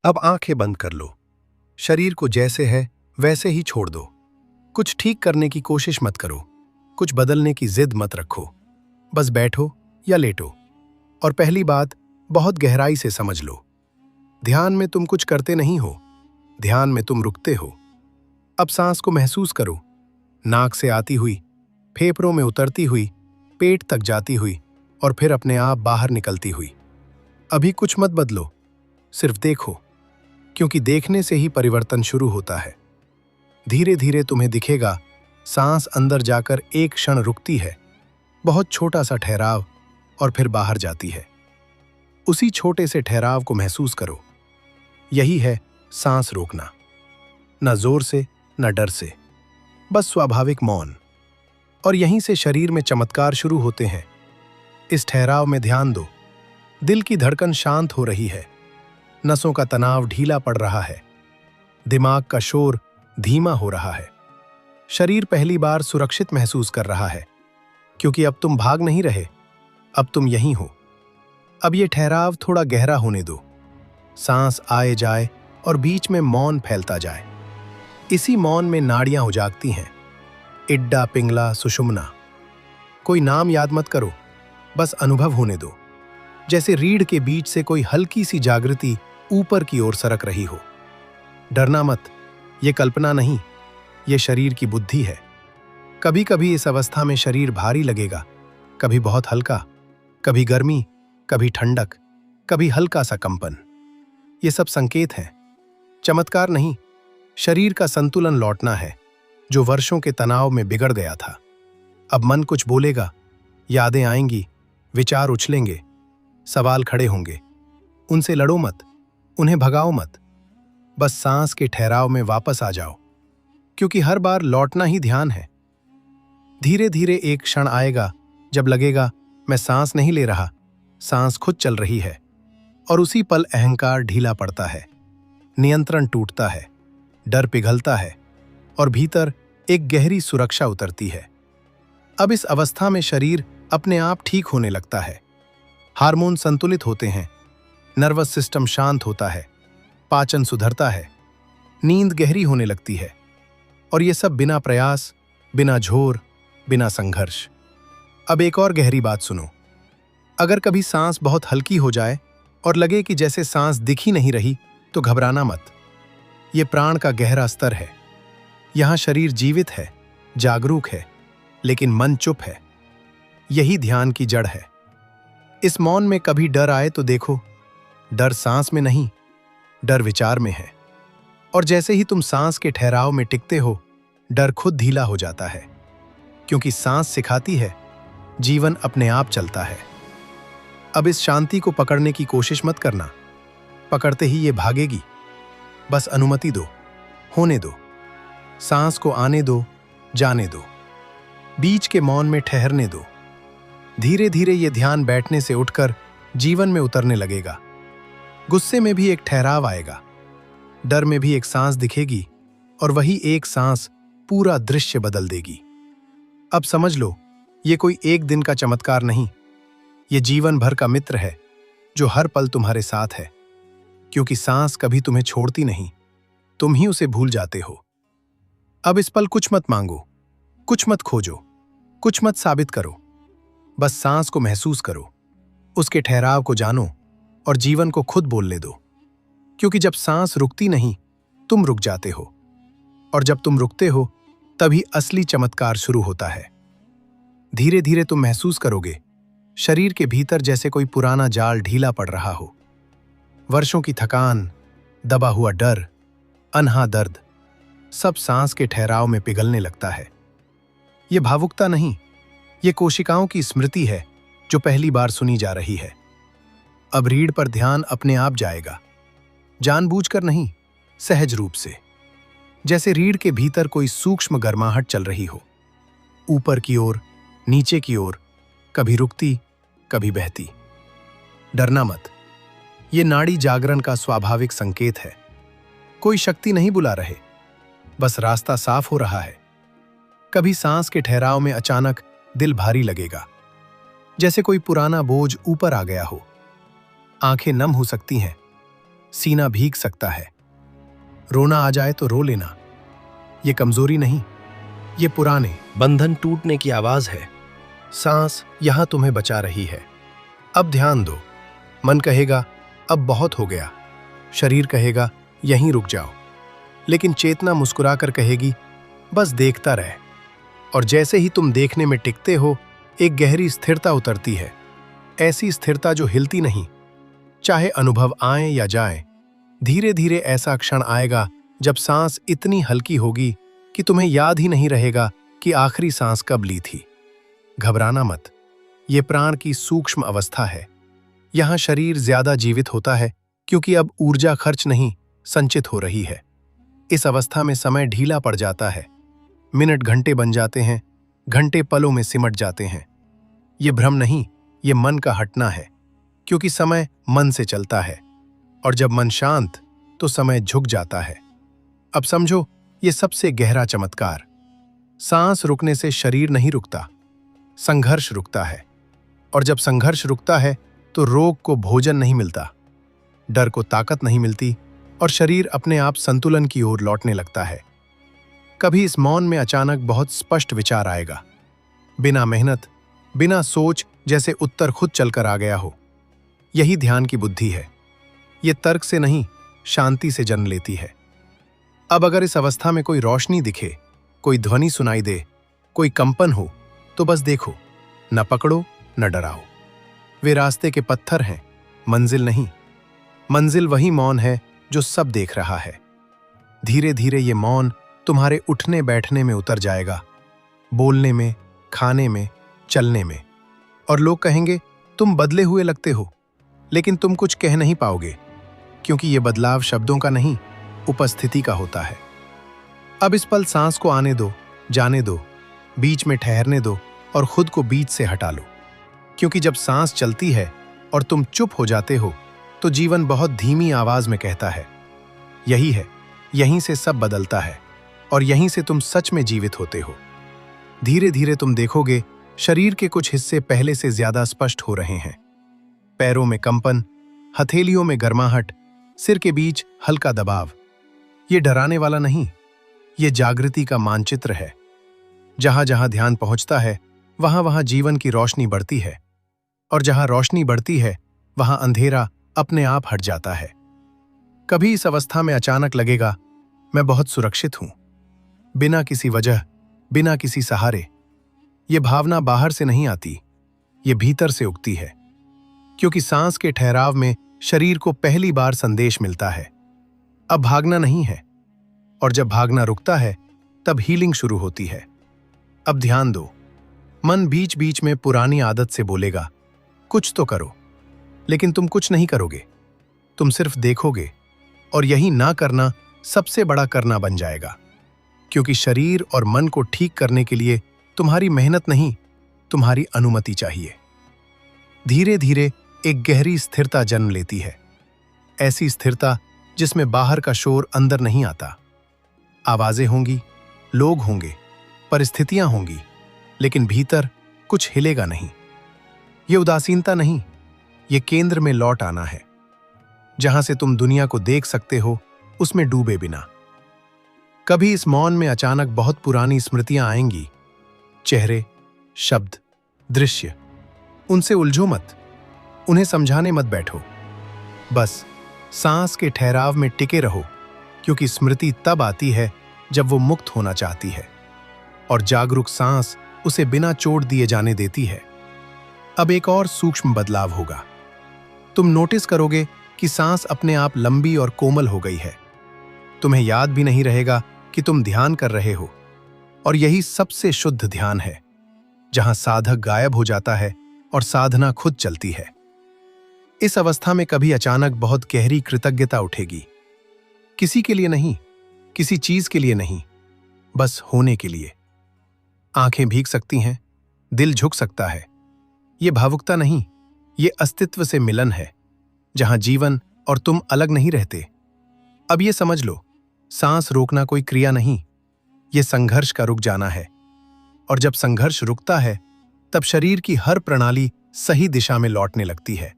अब आंखें बंद कर लो। शरीर को जैसे है वैसे ही छोड़ दो। कुछ ठीक करने की कोशिश मत करो, कुछ बदलने की जिद मत रखो। बस बैठो या लेटो। और पहली बात, बहुत गहराई से समझ लो, ध्यान में तुम कुछ करते नहीं हो, ध्यान में तुम रुकते हो। अब सांस को महसूस करो, नाक से आती हुई, फेफड़ों में उतरती हुई, पेट तक जाती हुई और फिर अपने आप बाहर निकलती हुई। अभी कुछ मत बदलो, सिर्फ देखो, क्योंकि देखने से ही परिवर्तन शुरू होता है। धीरे धीरे तुम्हें दिखेगा, सांस अंदर जाकर एक क्षण रुकती है, बहुत छोटा सा ठहराव, और फिर बाहर जाती है। उसी छोटे से ठहराव को महसूस करो। यही है सांस रोकना। न जोर से, न डर से, बस स्वाभाविक मौन। और यहीं से शरीर में चमत्कार शुरू होते हैं। इस ठहराव में ध्यान दो। दिल की धड़कन शांत हो रही है, नसों का तनाव ढीला पड़ रहा है, दिमाग का शोर धीमा हो रहा है। शरीर पहली बार सुरक्षित महसूस कर रहा है, क्योंकि अब तुम भाग नहीं रहे, अब तुम यहीं हो। अब ये ठहराव थोड़ा गहरा होने दो। सांस आए जाए और बीच में मौन फैलता जाए। इसी मौन में नाड़ियां उजागती हैं, इड्डा, पिंगला, सुषुम्ना। कोई नाम याद मत करो, बस अनुभव होने दो, जैसे रीढ़ के बीच से कोई हल्की सी जागृति ऊपर की ओर सरक रही हो। डरना मत, ये कल्पना नहीं, ये शरीर की बुद्धि है। कभी कभी इस अवस्था में शरीर भारी लगेगा, कभी बहुत हल्का, कभी गर्मी, कभी ठंडक, कभी हल्का सा कंपन। ये सब संकेत हैं, चमत्कार नहीं। शरीर का संतुलन लौटना है, जो वर्षों के तनाव में बिगड़ गया था। अब मन कुछ बोलेगा, यादें आएंगी, विचार उछलेंगे, सवाल खड़े होंगे। उनसे लड़ो मत, उन्हें भगाओ मत। बस सांस के ठहराव में वापस आ जाओ, क्योंकि हर बार लौटना ही ध्यान है। धीरे धीरे एक क्षण आएगा जब लगेगा मैं सांस नहीं ले रहा, सांस खुद चल रही है। और उसी पल अहंकार ढीला पड़ता है, नियंत्रण टूटता है, डर पिघलता है और भीतर एक गहरी सुरक्षा उतरती है। अब इस अवस्था में शरीर अपने आप ठीक होने लगता है। हार्मोन संतुलित होते हैं, नर्वस सिस्टम शांत होता है, पाचन सुधरता है, नींद गहरी होने लगती है। और ये सब बिना प्रयास, बिना झोर, बिना संघर्ष। अब एक और गहरी बात सुनो। अगर कभी सांस बहुत हल्की हो जाए और लगे कि जैसे सांस दिख ही नहीं रही, तो घबराना मत। ये प्राण का गहरा स्तर है। यहां शरीर जीवित है, जागरूक है, लेकिन मन चुप है। यही ध्यान की जड़ है। इस मौन में कभी डर आए तो देखो, डर सांस में नहीं, डर विचार में है। और जैसे ही तुम सांस के ठहराव में टिकते हो, डर खुद ढीला हो जाता है, क्योंकि सांस सिखाती है, जीवन अपने आप चलता है। अब इस शांति को पकड़ने की कोशिश मत करना, पकड़ते ही ये भागेगी। बस अनुमति दो, होने दो, सांस को आने दो, जाने दो, बीच के मौन में ठहरने दो। धीरे धीरे ये ध्यान बैठने से उठकर जीवन में उतरने लगेगा। गुस्से में भी एक ठहराव आएगा, डर में भी एक सांस दिखेगी, और वही एक सांस पूरा दृश्य बदल देगी। अब समझ लो, ये कोई एक दिन का चमत्कार नहीं, ये जीवन भर का मित्र है, जो हर पल तुम्हारे साथ है। क्योंकि सांस कभी तुम्हें छोड़ती नहीं, तुम ही उसे भूल जाते हो। अब इस पल कुछ मत मांगो, कुछ मत खोजो, कुछ मत साबित करो। बस सांस को महसूस करो, उसके ठहराव को जानो और जीवन को खुद बोलने दो। क्योंकि जब सांस रुकती नहीं, तुम रुक जाते हो, और जब तुम रुकते हो, तभी असली चमत्कार शुरू होता है। धीरे धीरे तुम महसूस करोगे, शरीर के भीतर जैसे कोई पुराना जाल ढीला पड़ रहा हो। वर्षों की थकान, दबा हुआ डर, अनहा दर्द, सब सांस के ठहराव में पिघलने लगता है। ये भावुकता नहीं, ये कोशिकाओं की स्मृति है, जो पहली बार सुनी जा रही है। अब रीढ़ पर ध्यान अपने आप जाएगा, जानबूझकर नहीं, सहज रूप से। जैसे रीढ़ के भीतर कोई सूक्ष्म गर्माहट चल रही हो, ऊपर की ओर, नीचे की ओर, कभी रुकती, कभी बहती। डरना मत, ये नाड़ी जागरण का स्वाभाविक संकेत है। कोई शक्ति नहीं बुला रहे, बस रास्ता साफ हो रहा है। कभी सांस के ठहराव में अचानक दिल भारी लगेगा, जैसे कोई पुराना बोझ ऊपर आ गया हो। आंखें नम हो सकती हैं, सीना भीग सकता है। रोना आ जाए तो रो लेना। ये कमजोरी नहीं, ये पुराने बंधन टूटने की आवाज है। सांस यहां तुम्हें बचा रही है। अब ध्यान दो। मन कहेगा अब बहुत हो गया, शरीर कहेगा यहीं रुक जाओ, लेकिन चेतना मुस्कुराकर कहेगी बस देखता रह। और जैसे ही तुम देखने में टिकते हो, एक गहरी स्थिरता उतरती है। ऐसी स्थिरता जो हिलती नहीं, चाहे अनुभव आए या जाए। धीरे धीरे ऐसा क्षण आएगा जब सांस इतनी हल्की होगी कि तुम्हें याद ही नहीं रहेगा कि आखिरी सांस कब ली थी। घबराना मत, ये प्राण की सूक्ष्म अवस्था है। यहां शरीर ज्यादा जीवित होता है क्योंकि अब ऊर्जा खर्च नहीं, संचित हो रही है। इस अवस्था में समय ढीला पड़ जाता है। मिनट घंटे बन जाते हैं, घंटे पलों में सिमट जाते हैं। ये भ्रम नहीं, ये मन का हटना है, क्योंकि समय मन से चलता है, और जब मन शांत तो समय झुक जाता है। अब समझो ये सबसे गहरा चमत्कार। सांस रुकने से शरीर नहीं रुकता, संघर्ष रुकता है। और जब संघर्ष रुकता है तो रोग को भोजन नहीं मिलता, डर को ताकत नहीं मिलती, और शरीर अपने आप संतुलन की ओर लौटने लगता है। कभी इस मौन में अचानक बहुत स्पष्ट विचार आएगा, बिना मेहनत, बिना सोच, जैसे उत्तर खुद चलकर आ गया हो। यही ध्यान की बुद्धि है। ये तर्क से नहीं, शांति से जन्म लेती है। अब अगर इस अवस्था में कोई रोशनी दिखे, कोई ध्वनि सुनाई दे, कोई कंपन हो, तो बस देखो, न पकड़ो न डराओ। वे रास्ते के पत्थर हैं, मंजिल नहीं। मंजिल वही मौन है जो सब देख रहा है। धीरे धीरे ये मौन तुम्हारे उठने बैठने में उतर जाएगा, बोलने में, खाने में, चलने में। और लोग कहेंगे तुम बदले हुए लगते हो, लेकिन तुम कुछ कह नहीं पाओगे, क्योंकि ये बदलाव शब्दों का नहीं, उपस्थिति का होता है। अब इस पल सांस को आने दो, जाने दो, बीच में ठहरने दो, और खुद को बीच से हटा लो। क्योंकि जब सांस चलती है और तुम चुप हो जाते हो, तो जीवन बहुत धीमी आवाज में कहता है यही है। यहीं से सब बदलता है, और यहीं से तुम सच में जीवित होते हो। धीरे धीरे तुम देखोगे शरीर के कुछ हिस्से पहले से ज्यादा स्पष्ट हो रहे हैं। पैरों में कंपन, हथेलियों में गर्माहट, सिर के बीच हल्का दबाव। ये डराने वाला नहीं, ये जागृति का मानचित्र है। जहां जहां ध्यान पहुंचता है, वहां वहां जीवन की रोशनी बढ़ती है, और जहां रोशनी बढ़ती है वहां अंधेरा अपने आप हट जाता है। कभी इस अवस्था में अचानक लगेगा मैं बहुत सुरक्षित हूं, बिना किसी वजह, बिना किसी सहारे। ये भावना बाहर से नहीं आती, ये भीतर से उगती है। क्योंकि सांस के ठहराव में शरीर को पहली बार संदेश मिलता है, अब भागना नहीं है। और जब भागना रुकता है, तब हीलिंग शुरू होती है। अब ध्यान दो, मन बीच बीच में पुरानी आदत से बोलेगा कुछ तो करो, लेकिन तुम कुछ नहीं करोगे, तुम सिर्फ देखोगे। और यही ना करना सबसे बड़ा करना बन जाएगा, क्योंकि शरीर और मन को ठीक करने के लिए तुम्हारी मेहनत नहीं, तुम्हारी अनुमति चाहिए। धीरे धीरे एक गहरी स्थिरता जन्म लेती है, ऐसी स्थिरता जिसमें बाहर का शोर अंदर नहीं आता। आवाजें होंगी, लोग होंगे, परिस्थितियां होंगी, लेकिन भीतर कुछ हिलेगा नहीं। ये उदासीनता नहीं, ये केंद्र में लौट आना है, जहां से तुम दुनिया को देख सकते हो, उसमें डूबे बिना। कभी इस मौन में अचानक बहुत पुरानी स्मृतियां आएंगी, चेहरे, शब्द, दृश्य। उनसे उलझो मत, उन्हें समझाने मत बैठो। बस सांस के ठहराव में टिके रहो, क्योंकि स्मृति तब आती है जब वो मुक्त होना चाहती है, और जागरूक सांस उसे बिना चोट दिए जाने देती है। अब एक और सूक्ष्म बदलाव होगा। तुम नोटिस करोगे कि सांस अपने आप लंबी और कोमल हो गई है। तुम्हें याद भी नहीं रहेगा कि तुम ध्यान कर रहे हो, और यही सबसे शुद्ध ध्यान है, जहां साधक गायब हो जाता है और साधना खुद चलती है। इस अवस्था में कभी अचानक बहुत गहरी कृतज्ञता उठेगी, किसी के लिए नहीं, किसी चीज के लिए नहीं, बस होने के लिए। आंखें भीग सकती हैं, दिल झुक सकता है। ये भावुकता नहीं, ये अस्तित्व से मिलन है, जहां जीवन और तुम अलग नहीं रहते। अब ये समझ लो, सांस रोकना कोई क्रिया नहीं, ये संघर्ष का रुक जाना है। और जब संघर्ष रुकता है, तब शरीर की हर प्रणाली सही दिशा में लौटने लगती है।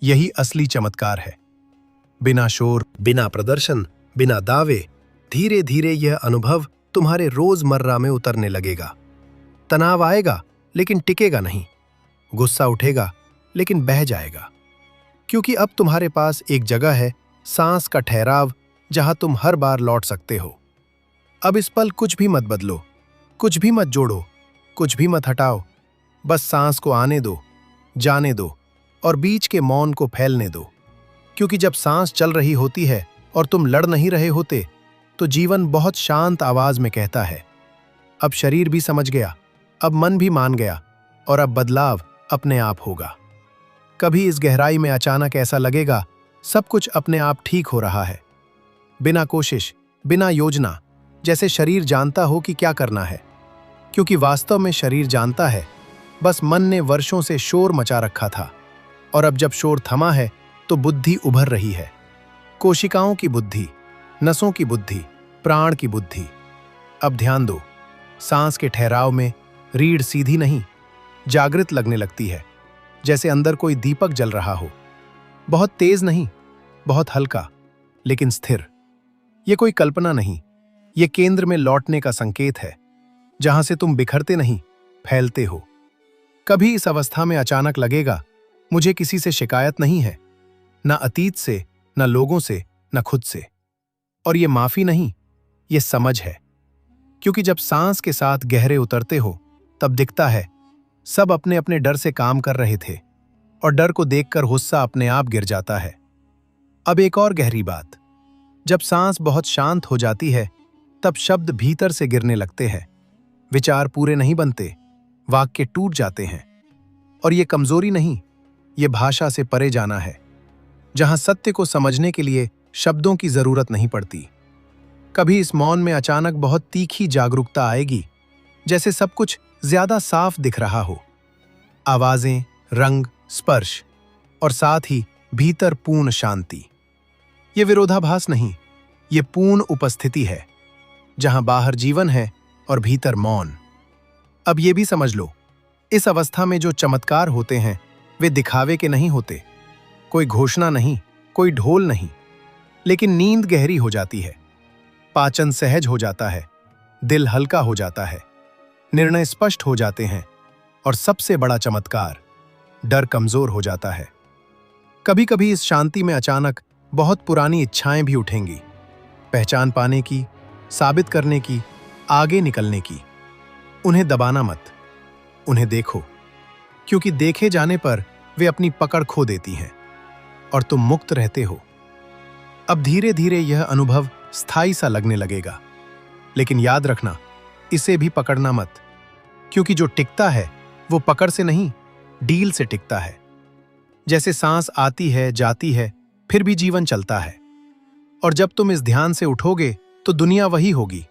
यही असली चमत्कार है। बिना शोर, बिना प्रदर्शन, बिना दावे, धीरे धीरे यह अनुभव तुम्हारे रोजमर्रा में उतरने लगेगा। तनाव आएगा लेकिन टिकेगा नहीं, गुस्सा उठेगा लेकिन बह जाएगा, क्योंकि अब तुम्हारे पास एक जगह है, सांस का ठहराव, जहां तुम हर बार लौट सकते हो। अब इस पल कुछ भी मत बदलो, कुछ भी मत जोड़ो, कुछ भी मत हटाओ, बस सांस को आने दो, जाने दो और बीच के मौन को फैलने दो। क्योंकि जब सांस चल रही होती है और तुम लड़ नहीं रहे होते, तो जीवन बहुत शांत आवाज में कहता है, अब शरीर भी समझ गया, अब मन भी मान गया और अब बदलाव अपने आप होगा। कभी इस गहराई में अचानक ऐसा लगेगा सब कुछ अपने आप ठीक हो रहा है, बिना कोशिश, बिना योजना, जैसे शरीर जानता हो कि क्या करना है। क्योंकि वास्तव में शरीर जानता है, बस मन ने वर्षों से शोर मचा रखा था, और अब जब शोर थमा है तो बुद्धि उभर रही है। कोशिकाओं की बुद्धि, नसों की बुद्धि, प्राण की बुद्धि। अब ध्यान दो, सांस के ठहराव में रीढ़ सीधी नहीं, जागृत लगने लगती है, जैसे अंदर कोई दीपक जल रहा हो। बहुत तेज नहीं, बहुत हल्का, लेकिन स्थिर। ये कोई कल्पना नहीं, ये केंद्र में लौटने का संकेत है, जहां से तुम बिखरते नहीं, फैलते हो। कभी इस अवस्था में अचानक लगेगा, मुझे किसी से शिकायत नहीं है, ना अतीत से, ना लोगों से, ना खुद से। और ये माफी नहीं, ये समझ है। क्योंकि जब सांस के साथ गहरे उतरते हो, तब दिखता है सब अपने अपने डर से काम कर रहे थे, और डर को देखकर गुस्सा अपने आप गिर जाता है। अब एक और गहरी बात, जब सांस बहुत शांत हो जाती है, तब शब्द भीतर से गिरने लगते हैं। विचार पूरे नहीं बनते, वाक्य टूट जाते हैं। और ये कमजोरी नहीं, ये भाषा से परे जाना है, जहां सत्य को समझने के लिए शब्दों की जरूरत नहीं पड़ती। कभी इस मौन में अचानक बहुत तीखी जागरूकता आएगी, जैसे सब कुछ ज्यादा साफ दिख रहा हो। आवाजें, रंग, स्पर्श, और साथ ही भीतर पूर्ण शांति। ये विरोधाभास नहीं, ये पूर्ण उपस्थिति है, जहां बाहर जीवन है और भीतर मौन। अब ये भी समझ लो, इस अवस्था में जो चमत्कार होते हैं वे दिखावे के नहीं होते। कोई घोषणा नहीं, कोई ढोल नहीं, लेकिन नींद गहरी हो जाती है, पाचन सहज हो जाता है, दिल हल्का हो जाता है, निर्णय स्पष्ट हो जाते हैं, और सबसे बड़ा चमत्कार, डर कमजोर हो जाता है। कभी कभी इस शांति में अचानक बहुत पुरानी इच्छाएं भी उठेंगी, पहचान पाने की, साबित करने की, आगे निकलने की। उन्हें दबाना मत, उन्हें देखो, क्योंकि देखे जाने पर वे अपनी पकड़ खो देती हैं और तुम मुक्त रहते हो। अब धीरे धीरे यह अनुभव स्थायी सा लगने लगेगा, लेकिन याद रखना, इसे भी पकड़ना मत, क्योंकि जो टिकता है वो पकड़ से नहीं, डील से टिकता है। जैसे सांस आती है, जाती है, फिर भी जीवन चलता है। और जब तुम इस ध्यान से उठोगे तो दुनिया वही होगी,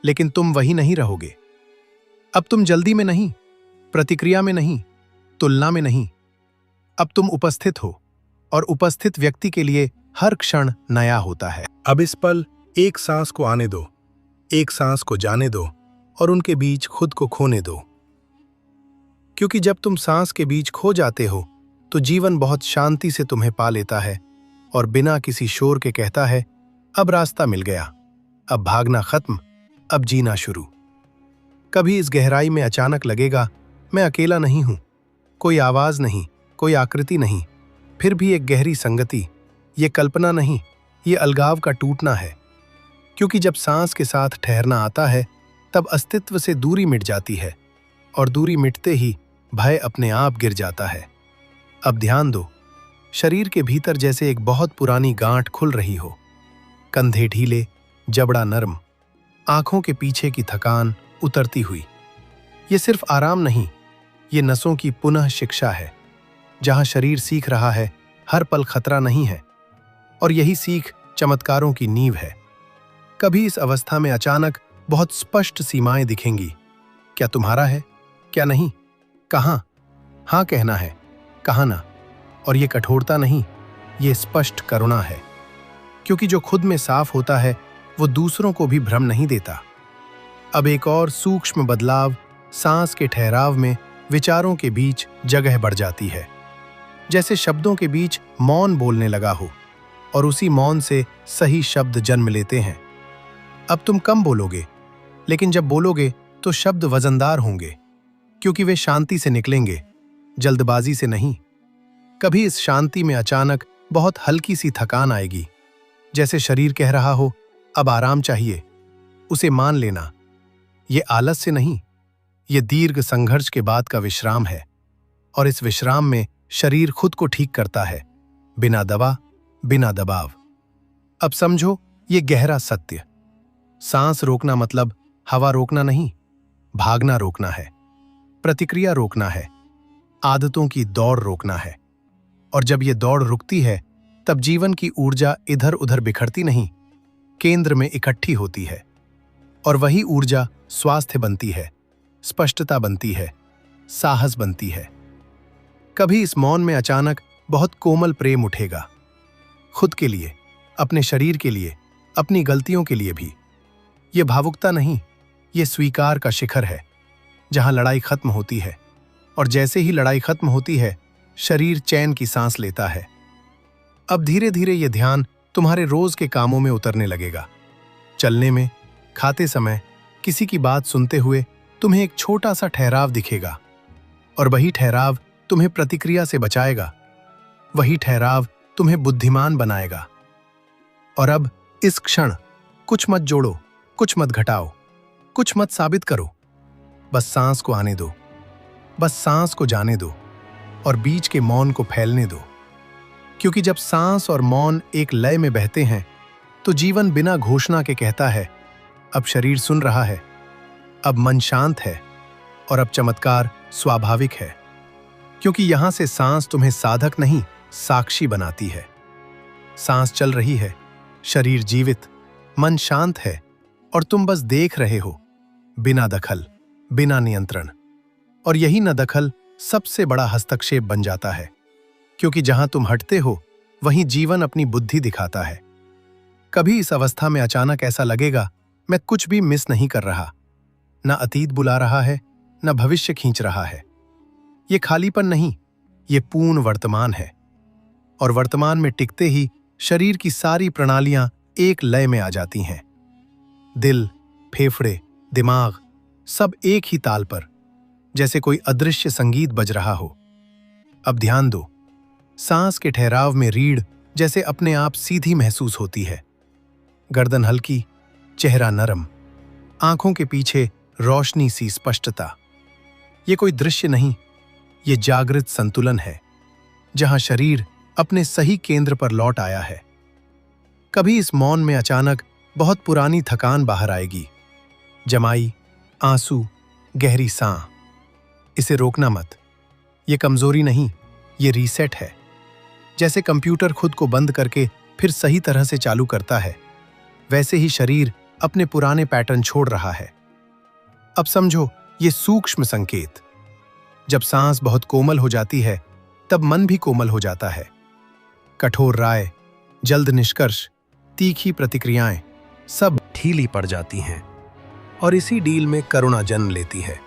लेकिन तुम वही नहीं रहोगे। अब तुम जल्दी में नहीं, प्रतिक्रिया में नहीं, तुलना में नहीं, अब तुम उपस्थित हो, और उपस्थित व्यक्ति के लिए हर क्षण नया होता है। अब इस पल एक सांस को आने दो, एक सांस को जाने दो, और उनके बीच खुद को खोने दो। क्योंकि जब तुम सांस के बीच खो जाते हो, तो जीवन बहुत शांति से तुम्हें पा लेता है, और बिना किसी शोर के कहता है, अब रास्ता मिल गया, अब भागना खत्म, अब जीना शुरू। कभी इस गहराई में अचानक लगेगा, मैं अकेला नहीं हूं, कोई आवाज नहीं, कोई आकृति नहीं, फिर भी एक गहरी संगति। ये कल्पना नहीं, ये अलगाव का टूटना है। क्योंकि जब सांस के साथ ठहरना आता है, तब अस्तित्व से दूरी मिट जाती है, और दूरी मिटते ही भय अपने आप गिर जाता है। अब ध्यान दो, शरीर के भीतर जैसे एक बहुत पुरानी गांठ खुल रही हो, कंधे ढीले, जबड़ा नरम, आंखों के पीछे की थकान उतरती हुई। ये सिर्फ आराम नहीं, ये नसों की पुनः शिक्षा है, जहां शरीर सीख रहा है हर पल खतरा नहीं है, और यही सीख चमत्कारों की नींव है। कभी इस अवस्था में अचानक बहुत स्पष्ट सीमाएं दिखेंगी, क्या तुम्हारा है, क्या नहीं, कहां हाँ कहना है, कहां ना। और ये कठोरता नहीं, ये स्पष्ट करुणा है, क्योंकि जो खुद में साफ होता है वो दूसरों को भी भ्रम नहीं देता। अब एक और सूक्ष्म बदलाव, सांस के ठहराव में विचारों के बीच जगह बढ़ जाती है, जैसे शब्दों के बीच मौन बोलने लगा हो। और उसी मौन से सही शब्द जन्म लेते हैं। अब तुम कम बोलोगे, लेकिन जब बोलोगे तो शब्द वजनदार होंगे, क्योंकि वे शांति से निकलेंगे, जल्दबाजी से नहीं। कभी इस शांति में अचानक बहुत हल्की सी थकान आएगी, जैसे शरीर कह रहा हो अब आराम चाहिए। उसे मान लेना, ये आलस्य नहीं, ये दीर्घ संघर्ष के बाद का विश्राम है। और इस विश्राम में शरीर खुद को ठीक करता है, बिना दवा, बिना दबाव। अब समझो ये गहरा सत्य। सांस रोकना मतलब हवा रोकना नहीं, भागना रोकना है, प्रतिक्रिया रोकना है, आदतों की दौड़ रोकना है। और जब ये दौड़ रुकती है, तब जीवन की ऊर्जा इधर उधर बिखरती नहीं, केंद्र में इकट्ठी होती है। और वही ऊर्जा स्वास्थ्य बनती है, स्पष्टता बनती है, साहस बनती है। कभी इस मौन में अचानक बहुत कोमल प्रेम उठेगा, खुद के लिए, अपने शरीर के लिए, अपनी गलतियों के लिए भी। ये भावुकता नहीं, ये स्वीकार का शिखर है, जहां लड़ाई खत्म होती है। और जैसे ही लड़ाई खत्म होती है, शरीर चैन की सांस लेता है। अब धीरे धीरे ये ध्यान तुम्हारे रोज के कामों में उतरने लगेगा। चलने में, खाते समय, किसी की बात सुनते हुए तुम्हें एक छोटा सा ठहराव दिखेगा, और वही ठहराव तुम्हें प्रतिक्रिया से बचाएगा। वही ठहराव तुम्हें बुद्धिमान बनाएगा। और अब इस क्षण कुछ मत जोड़ो, कुछ मत घटाओ, कुछ मत साबित करो। बस सांस को आने दो, बस सांस को जाने दो, और बीच के मौन को फैलने दो। क्योंकि जब सांस और मौन एक लय में बहते हैं, तो जीवन बिना घोषणा के कहता है अब शरीर सुन रहा है, अब मन शांत है, और अब चमत्कार स्वाभाविक है। क्योंकि यहां से सांस तुम्हें साधक नहीं, साक्षी बनाती है। सांस चल रही है, शरीर जीवित, मन शांत है, और तुम बस देख रहे हो, बिना दखल, बिना नियंत्रण। और यही न दखल सबसे बड़ा हस्तक्षेप बन जाता है, क्योंकि जहां तुम हटते हो, वहीं जीवन अपनी बुद्धि दिखाता है। कभी इस अवस्था में अचानक ऐसा लगेगा, मैं कुछ भी मिस नहीं कर रहा, न अतीत बुला रहा है, न भविष्य खींच रहा है। ये खालीपन नहीं, ये पूर्ण वर्तमान है। और वर्तमान में टिकते ही शरीर की सारी प्रणालियां एक लय में आ जाती हैं। दिल, फेफड़े, दिमाग, सब एक ही ताल पर, जैसे कोई अदृश्य संगीत बज रहा हो। अब ध्यान दो, सांस के ठहराव में रीढ़ जैसे अपने आप सीधी महसूस होती है। गर्दन हल्की, चेहरा नरम, आंखों के पीछे रोशनी सी स्पष्टता। ये कोई दृश्य नहीं, ये जागृत संतुलन है, जहां शरीर अपने सही केंद्र पर लौट आया है। कभी इस मौन में अचानक बहुत पुरानी थकान बाहर आएगी, जमाई, आंसू, गहरी सांस। इसे रोकना मत, ये कमजोरी नहीं, ये रीसेट है। जैसे कंप्यूटर खुद को बंद करके फिर सही तरह से चालू करता है, वैसे ही शरीर अपने पुराने पैटर्न छोड़ रहा है। अब समझो ये सूक्ष्म संकेत। जब सांस बहुत कोमल हो जाती है, तब मन भी कोमल हो जाता है। कठोर राय, जल्द निष्कर्ष, तीखी प्रतिक्रियाएं सब ढीली पड़ जाती हैं, और इसी डील में करुणा जन्म लेती है।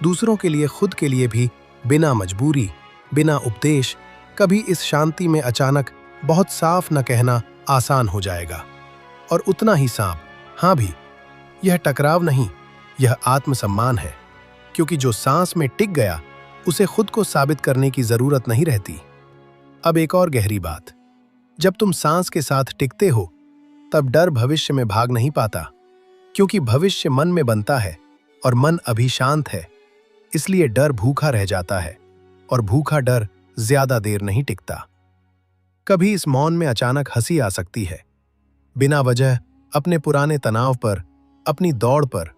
दूसरों के लिए, खुद के लिए भी, बिना मजबूरी, बिना उपदेश। कभी इस शांति में अचानक बहुत साफ न कहना आसान हो जाएगा, और उतना ही साफ हाँ भी। यह टकराव नहीं, यह आत्मसम्मान है। क्योंकि जो सांस में टिक गया, उसे खुद को साबित करने की जरूरत नहीं रहती। अब एक और गहरी बात, जब तुम सांस के साथ टिकते हो, तब डर भविष्य में भाग नहीं पाता, क्योंकि भविष्य मन में बनता है, और मन अभी शांत है। इसलिए डर भूखा रह जाता है, और भूखा डर ज्यादा देर नहीं टिकता। कभी इस मौन में अचानक हंसी आ सकती है, बिना वजह, अपने पुराने तनाव पर, अपनी दौड़ पर।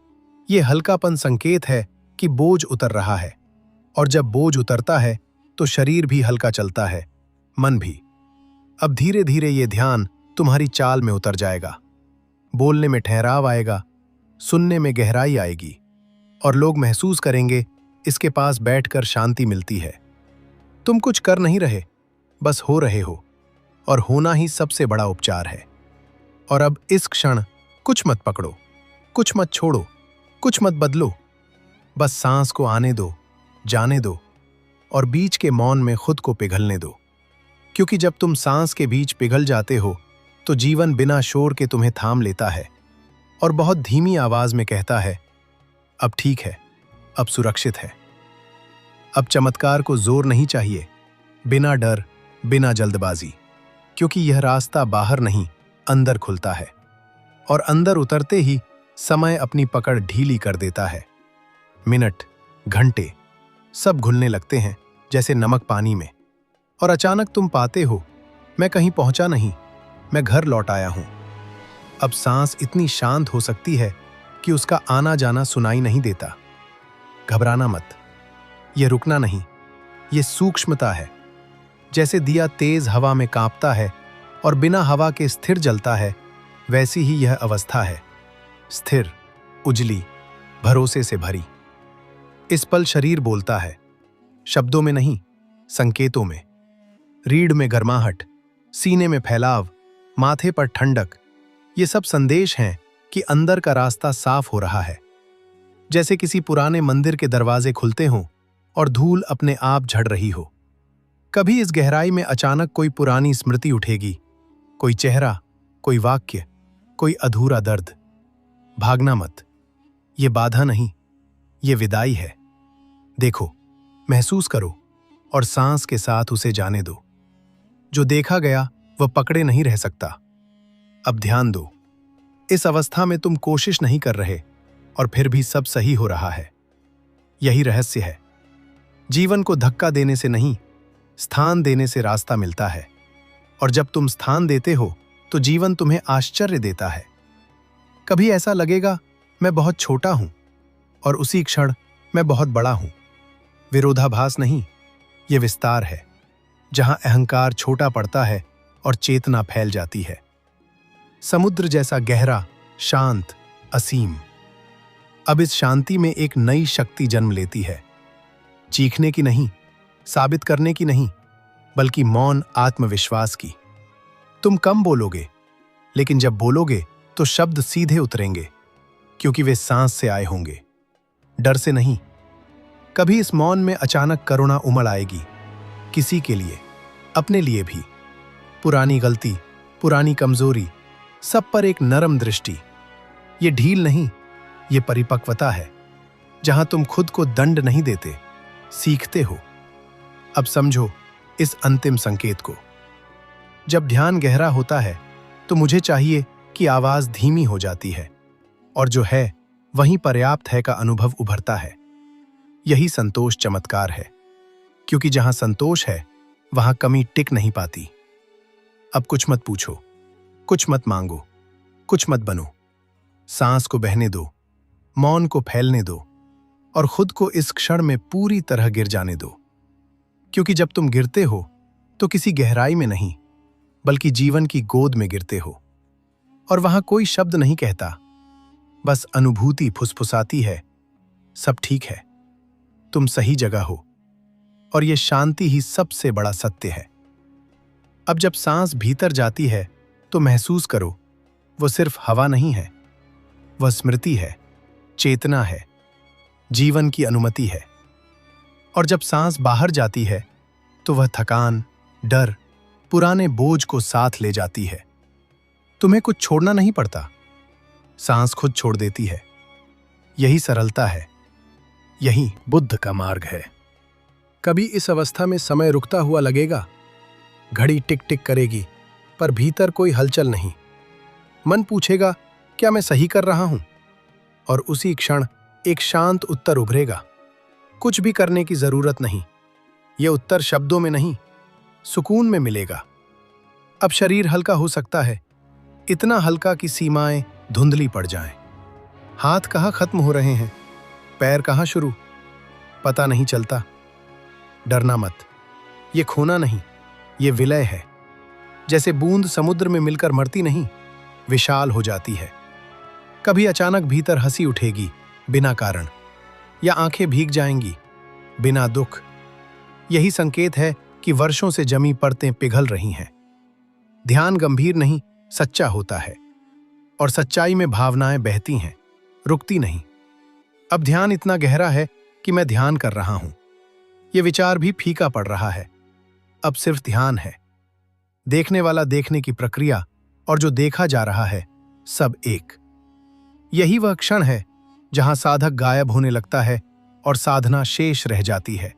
यह हल्कापन संकेत है कि बोझ उतर रहा है, और जब बोझ उतरता है तो शरीर भी हल्का चलता है, मन भी। अब धीरे धीरे ये ध्यान तुम्हारी चाल में उतर जाएगा। बोलने में ठहराव आएगा, सुनने में गहराई आएगी, और लोग महसूस करेंगे इसके पास बैठकर शांति मिलती है। तुम कुछ कर नहीं रहे, बस हो रहे हो, और होना ही सबसे बड़ा उपचार है। और अब इस क्षण कुछ मत पकड़ो, कुछ मत छोड़ो, कुछ मत बदलो। बस सांस को आने दो, जाने दो, और बीच के मौन में खुद को पिघलने दो। क्योंकि जब तुम सांस के बीच पिघल जाते हो तो जीवन बिना शोर के तुम्हें थाम लेता है और बहुत धीमी आवाज में कहता है, अब ठीक है, अब सुरक्षित है। अब चमत्कार को जोर नहीं चाहिए, बिना डर, बिना जल्दबाजी, क्योंकि यह रास्ता बाहर नहीं अंदर खुलता है और अंदर उतरते ही समय अपनी पकड़ ढीली कर देता है। मिनट, घंटे सब घुलने लगते हैं जैसे नमक पानी में, और अचानक तुम पाते हो, मैं कहीं पहुंचा नहीं, मैं घर लौट आया हूं। अब सांस इतनी शांत हो सकती है कि उसका आना जाना सुनाई नहीं देता। घबराना मत, यह रुकना नहीं, यह सूक्ष्मता है। जैसे दिया तेज हवा में कांपता है और बिना हवा के स्थिर जलता है, वैसी ही यह अवस्था है, स्थिर, उजली, भरोसे से भरी। इस पल शरीर बोलता है, शब्दों में नहीं, संकेतों में। रीढ़ में गर्माहट, सीने में फैलाव, माथे पर ठंडक, ये सब संदेश हैं कि अंदर का रास्ता साफ हो रहा है। जैसे किसी पुराने मंदिर के दरवाजे खुलते हों और धूल अपने आप झड़ रही हो। कभी इस गहराई में अचानक कोई पुरानी स्मृति उठेगी, कोई चेहरा, कोई वाक्य, कोई अधूरा दर्द। भागना मत, ये बाधा नहीं, ये विदाई है। देखो, महसूस करो और सांस के साथ उसे जाने दो। जो देखा गया वह पकड़े नहीं रह सकता। अब ध्यान दो, इस अवस्था में तुम कोशिश नहीं कर रहे और फिर भी सब सही हो रहा है। यही रहस्य है। जीवन को धक्का देने से नहीं, स्थान देने से रास्ता मिलता है। और जब तुम स्थान देते हो तो जीवन तुम्हें आश्चर्य देता है। कभी ऐसा लगेगा मैं बहुत छोटा हूं, और उसी क्षण मैं बहुत बड़ा हूं। विरोधाभास नहीं, यह विस्तार है, जहां अहंकार छोटा पड़ता है और चेतना फैल जाती है। समुद्र जैसा गहरा, शांत, असीम। अब इस शांति में एक नई शक्ति जन्म लेती है। चीखने की नहीं, साबित करने की नहीं, बल्कि मौन आत्मविश्वास की। तुम कम बोलोगे, लेकिन जब बोलोगे तो शब्द सीधे उतरेंगे, क्योंकि वे सांस से आए होंगे, डर से नहीं। कभी इस मौन में अचानक करुणा उमड़ आएगी, किसी के लिए, अपने लिए भी। पुरानी गलती, पुरानी कमजोरी, सब पर एक नरम दृष्टि। ये ढील नहीं, ये परिपक्वता है, जहां तुम खुद को दंड नहीं देते, सीखते हो। अब समझो इस अंतिम संकेत को। जब ध्यान गहरा होता है तो मुझे चाहिए कि आवाज धीमी हो जाती है, और जो है वहीं पर्याप्त है का अनुभव उभरता है। यही संतोष चमत्कार है, क्योंकि जहां संतोष है वहां कमी टिक नहीं पाती। अब कुछ मत पूछो, कुछ मत मांगो, कुछ मत बनो। सांस को बहने दो, मौन को फैलने दो, और खुद को इस क्षण में पूरी तरह गिर जाने दो। क्योंकि जब तुम गिरते हो तो किसी गहराई में नहीं, बल्कि जीवन की गोद में गिरते हो। और वहां कोई शब्द नहीं कहता, बस अनुभूति फुसफुसाती है, सब ठीक है, तुम सही जगह हो। और यह शांति ही सबसे बड़ा सत्य है। अब जब सांस भीतर जाती है तो महसूस करो, वो सिर्फ हवा नहीं है, वह स्मृति है, चेतना है, जीवन की अनुमति है। और जब सांस बाहर जाती है तो वह थकान, डर, पुराने बोझ को साथ ले जाती है। तुम्हें कुछ छोड़ना नहीं पड़ता, सांस खुद छोड़ देती है। यही सरलता है, यही बुद्ध का मार्ग है। कभी इस अवस्था में समय रुकता हुआ लगेगा, घड़ी टिक टिक करेगी, पर भीतर कोई हलचल नहीं। मन पूछेगा, क्या मैं सही कर रहा हूं? और उसी क्षण एक शांत उत्तर उभरेगा। कुछ भी करने की जरूरत नहीं। यह उत्तर शब्दों में नहीं, सुकून में मिलेगा। अब शरीर हल्का हो सकता है, इतना हल्का कि सीमाएं धुंधली पड़ जाएं। हाथ कहाँ खत्म हो रहे हैं, पैर कहाँ शुरू, पता नहीं चलता। डरना मत, ये खोना नहीं, ये विलय है। जैसे बूंद समुद्र में मिलकर मरती नहीं, विशाल हो जाती है। कभी अचानक भीतर हंसी उठेगी बिना कारण, या आंखें भीग जाएंगी बिना दुख। यही संकेत है कि वर्षों से जमी परतें पिघल रही हैं। ध्यान गंभीर नहीं, सच्चा होता है, और सच्चाई में भावनाएं बहती हैं, रुकती नहीं। अब ध्यान इतना गहरा है कि मैं ध्यान कर रहा हूं, ये विचार भी फीका पड़ रहा है। अब सिर्फ ध्यान है, देखने वाला देखने की प्रक्रिया और जो देखा जा रहा है सब एक। यही वह क्षण है जहां साधक गायब होने लगता है और साधना शेष रह जाती है।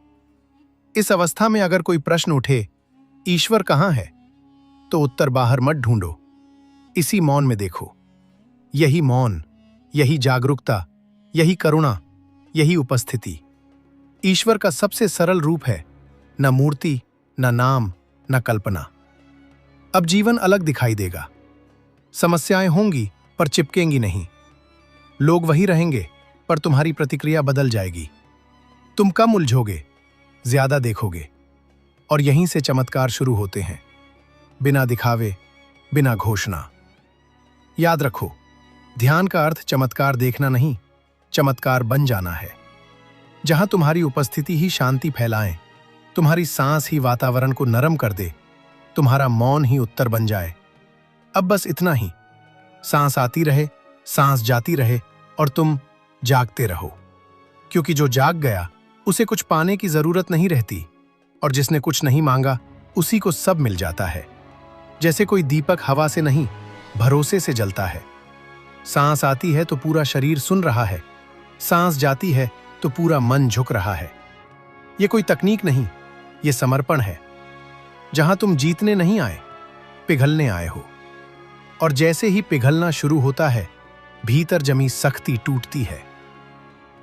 इस अवस्था में अगर कोई प्रश्न उठे, ईश्वर कहाँ है, तो उत्तर बाहर मत ढूंढो, इसी मौन में देखो। यही मौन, यही जागरूकता, यही करुणा, यही उपस्थिति ईश्वर का सबसे सरल रूप है। न मूर्ति, न नाम, न कल्पना। अब जीवन अलग दिखाई देगा। समस्याएं होंगी पर चिपकेंगी नहीं। लोग वही रहेंगे पर तुम्हारी प्रतिक्रिया बदल जाएगी। तुम कम उलझोगे, ज्यादा देखोगे। और यहीं से चमत्कार शुरू होते हैं, बिना दिखावे, बिना घोषणा। याद रखो, ध्यान का अर्थ चमत्कार देखना नहीं, चमत्कार बन जाना है। जहां तुम्हारी उपस्थिति ही शांति फैलाए, तुम्हारी सांस ही वातावरण को नरम कर दे, तुम्हारा मौन ही उत्तर बन जाए। अब बस इतना ही, सांस आती रहे, सांस जाती रहे और तुम जागते रहो। क्योंकि जो जाग गया उसे कुछ पाने की जरूरत नहीं रहती, और जिसने कुछ नहीं मांगा उसी को सब मिल जाता है। जैसे कोई दीपक हवा से नहीं, भरोसे से जलता है। सांस आती है तो पूरा शरीर सुन रहा है, सांस जाती है तो पूरा मन झुक रहा है। ये कोई तकनीक नहीं, ये समर्पण है। जहां तुम जीतने नहीं आए, पिघलने आए हो। और जैसे ही पिघलना शुरू होता है, भीतर जमी सख्ती टूटती है।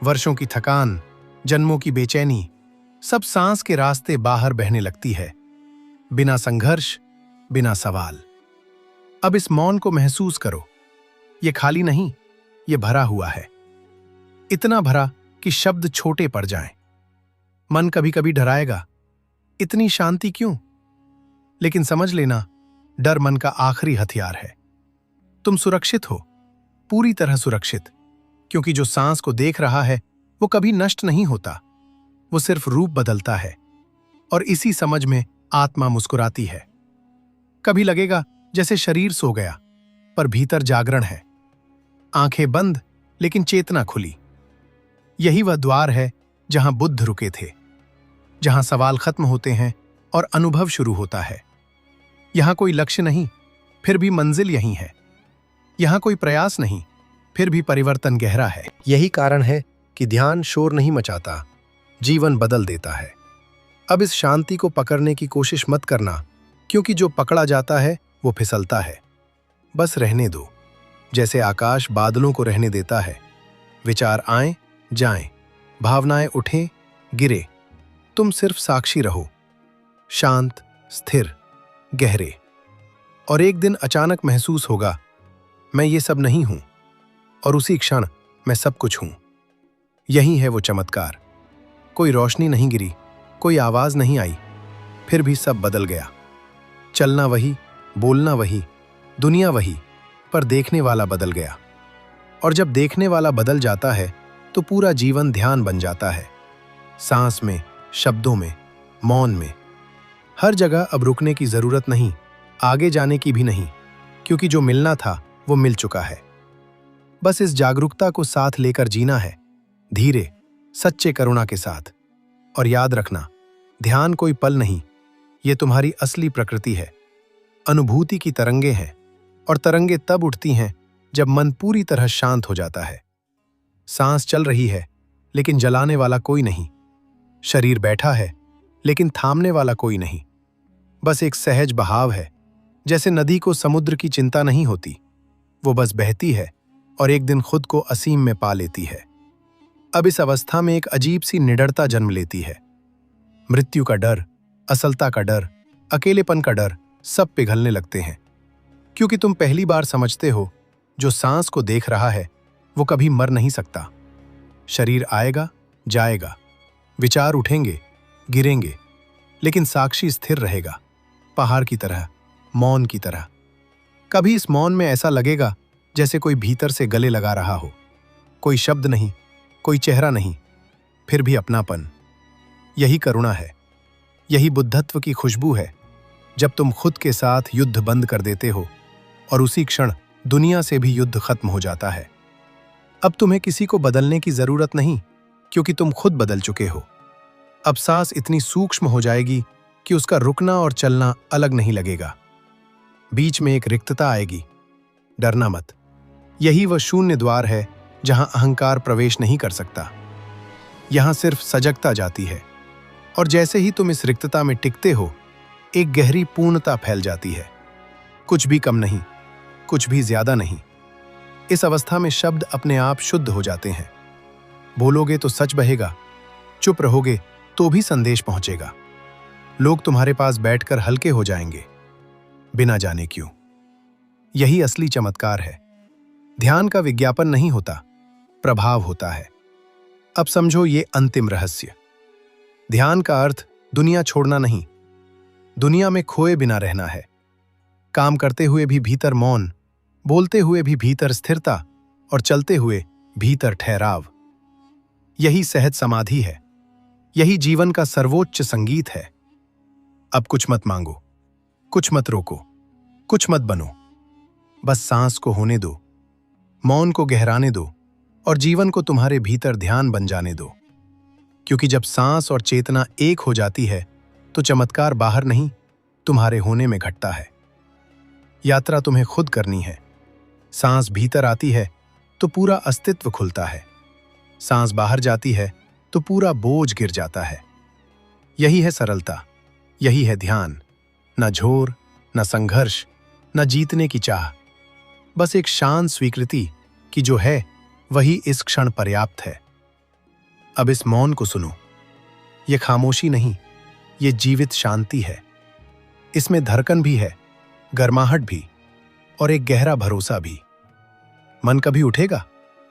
वर्षों की थकान, जन्मों की बेचैनी, सब सांस के रास्ते बाहर बहने लगती है, बिना संघर्ष, बिना सवाल। अब इस मौन को महसूस करो। ये खाली नहीं, ये भरा हुआ है। इतना भरा कि शब्द छोटे पड़ जाएं। मन कभी कभी डराएगा, इतनी शांति क्यों? लेकिन समझ लेना, डर मन का आखिरी हथियार है। तुम सुरक्षित हो, पूरी तरह सुरक्षित, क्योंकि जो सांस को देख रहा है वो कभी नष्ट नहीं होता, वो सिर्फ रूप बदलता है। और इसी समझ में आत्मा मुस्कुराती है। कभी लगेगा जैसे शरीर सो गया, पर भीतर जागरण है। आंखें बंद लेकिन चेतना खुली। यही वह द्वार है जहां बुद्ध रुके थे, जहां सवाल खत्म होते हैं और अनुभव शुरू होता है। यहां कोई लक्ष्य नहीं, फिर भी मंजिल यही है। यहां कोई प्रयास नहीं, फिर भी परिवर्तन गहरा है। यही कारण है कि ध्यान शोर नहीं मचाता, जीवन बदल देता है। अब इस शांति को पकड़ने की कोशिश मत करना, क्योंकि जो पकड़ा जाता है वो फिसलता है। बस रहने दो, जैसे आकाश बादलों को रहने देता है। विचार आएं, जाएं, भावनाएं उठें, गिरे। तुम सिर्फ साक्षी रहो, शांत, स्थिर, गहरे। और एक दिन अचानक महसूस होगा, मैं ये सब नहीं हूं, और उसी क्षण मैं सब कुछ हूं। यही है वो चमत्कार। कोई रोशनी नहीं गिरी, कोई आवाज नहीं आई, फिर भी सब बदल गया। चलना वही, बोलना वही, दुनिया वही, पर देखने वाला बदल गया। और जब देखने वाला बदल जाता है तो पूरा जीवन ध्यान बन जाता है। सांस में, शब्दों में, मौन में, हर जगह अब रुकने की जरूरत नहीं, आगे जाने की भी नहीं, क्योंकि जो मिलना था वो मिल चुका है। बस इस जागरूकता को साथ लेकर जीना है, धीरे, सच्चे करुणा के साथ। और याद रखना, ध्यान कोई पल नहीं, ये तुम्हारी असली प्रकृति है। अनुभूति की तरंगे हैं, और तरंगे तब उठती हैं जब मन पूरी तरह शांत हो जाता है। सांस चल रही है लेकिन जलाने वाला कोई नहीं। शरीर बैठा है लेकिन थामने वाला कोई नहीं। बस एक सहज बहाव है, जैसे नदी को समुद्र की चिंता नहीं होती। वो बस बहती है और एक दिन खुद को असीम में पा लेती है। अब इस अवस्था में एक अजीब सी निडरता जन्म लेती है। मृत्यु का डर, असलता का डर, अकेलेपन का डर सब पिघलने लगते हैं, क्योंकि तुम पहली बार समझते हो, जो सांस को देख रहा है वो कभी मर नहीं सकता। शरीर आएगा, जाएगा, विचार उठेंगे, गिरेंगे, लेकिन साक्षी स्थिर रहेगा, पहाड़ की तरह, मौन की तरह। कभी इस मौन में ऐसा लगेगा जैसे कोई भीतर से गले लगा रहा हो। कोई शब्द नहीं, कोई चेहरा नहीं, फिर भी अपनापन। यही करुणा है, यही बुद्धत्व की खुशबू है, जब तुम खुद के साथ युद्ध बंद कर देते हो और उसी क्षण दुनिया से भी युद्ध खत्म हो जाता है। अब तुम्हें किसी को बदलने की जरूरत नहीं, क्योंकि तुम खुद बदल चुके हो। अब सांस इतनी सूक्ष्म हो जाएगी कि उसका रुकना और चलना अलग नहीं लगेगा। बीच में एक रिक्तता आएगी। डरना मत, यही वह शून्य द्वार है जहां अहंकार प्रवेश नहीं कर सकता। यहां सिर्फ सजगता जाती है, और जैसे ही तुम इस रिक्तता में टिकते हो, एक गहरी पूर्णता फैल जाती है। कुछ भी कम नहीं, कुछ भी ज्यादा नहीं। इस अवस्था में शब्द अपने आप शुद्ध हो जाते हैं। बोलोगे तो सच बहेगा, चुप रहोगे तो भी संदेश पहुंचेगा। लोग तुम्हारे पास बैठकर हल्के हो जाएंगे, बिना जाने क्यों। यही असली चमत्कार है। ध्यान का विज्ञापन नहीं होता, प्रभाव होता है। अब समझो ये अंतिम रहस्य। ध्यान का अर्थ दुनिया छोड़ना नहीं, दुनिया में खोए बिना रहना है। काम करते हुए भी भीतर मौन, बोलते हुए भी भीतर स्थिरता, और चलते हुए भीतर ठहराव। यही सहज समाधि है, यही जीवन का सर्वोच्च संगीत है। अब कुछ मत मांगो, कुछ मत रोको, कुछ मत बनो। बस सांस को होने दो, मौन को गहराने दो, और जीवन को तुम्हारे भीतर ध्यान बन जाने दो। क्योंकि जब सांस और चेतना एक हो जाती है, तो चमत्कार बाहर नहीं, तुम्हारे होने में घटता है। यात्रा तुम्हें खुद करनी है। सांस भीतर आती है तो पूरा अस्तित्व खुलता है, सांस बाहर जाती है तो पूरा बोझ गिर जाता है। यही है सरलता, यही है ध्यान। न झोर, न संघर्ष, न जीतने की चाह, बस एक शांत स्वीकृति कि जो है वही इस क्षण पर्याप्त है। अब इस मौन को सुनो। ये खामोशी नहीं, ये जीवित शांति है। इसमें धड़कन भी है, गर्माहट भी, और एक गहरा भरोसा भी। मन कभी उठेगा,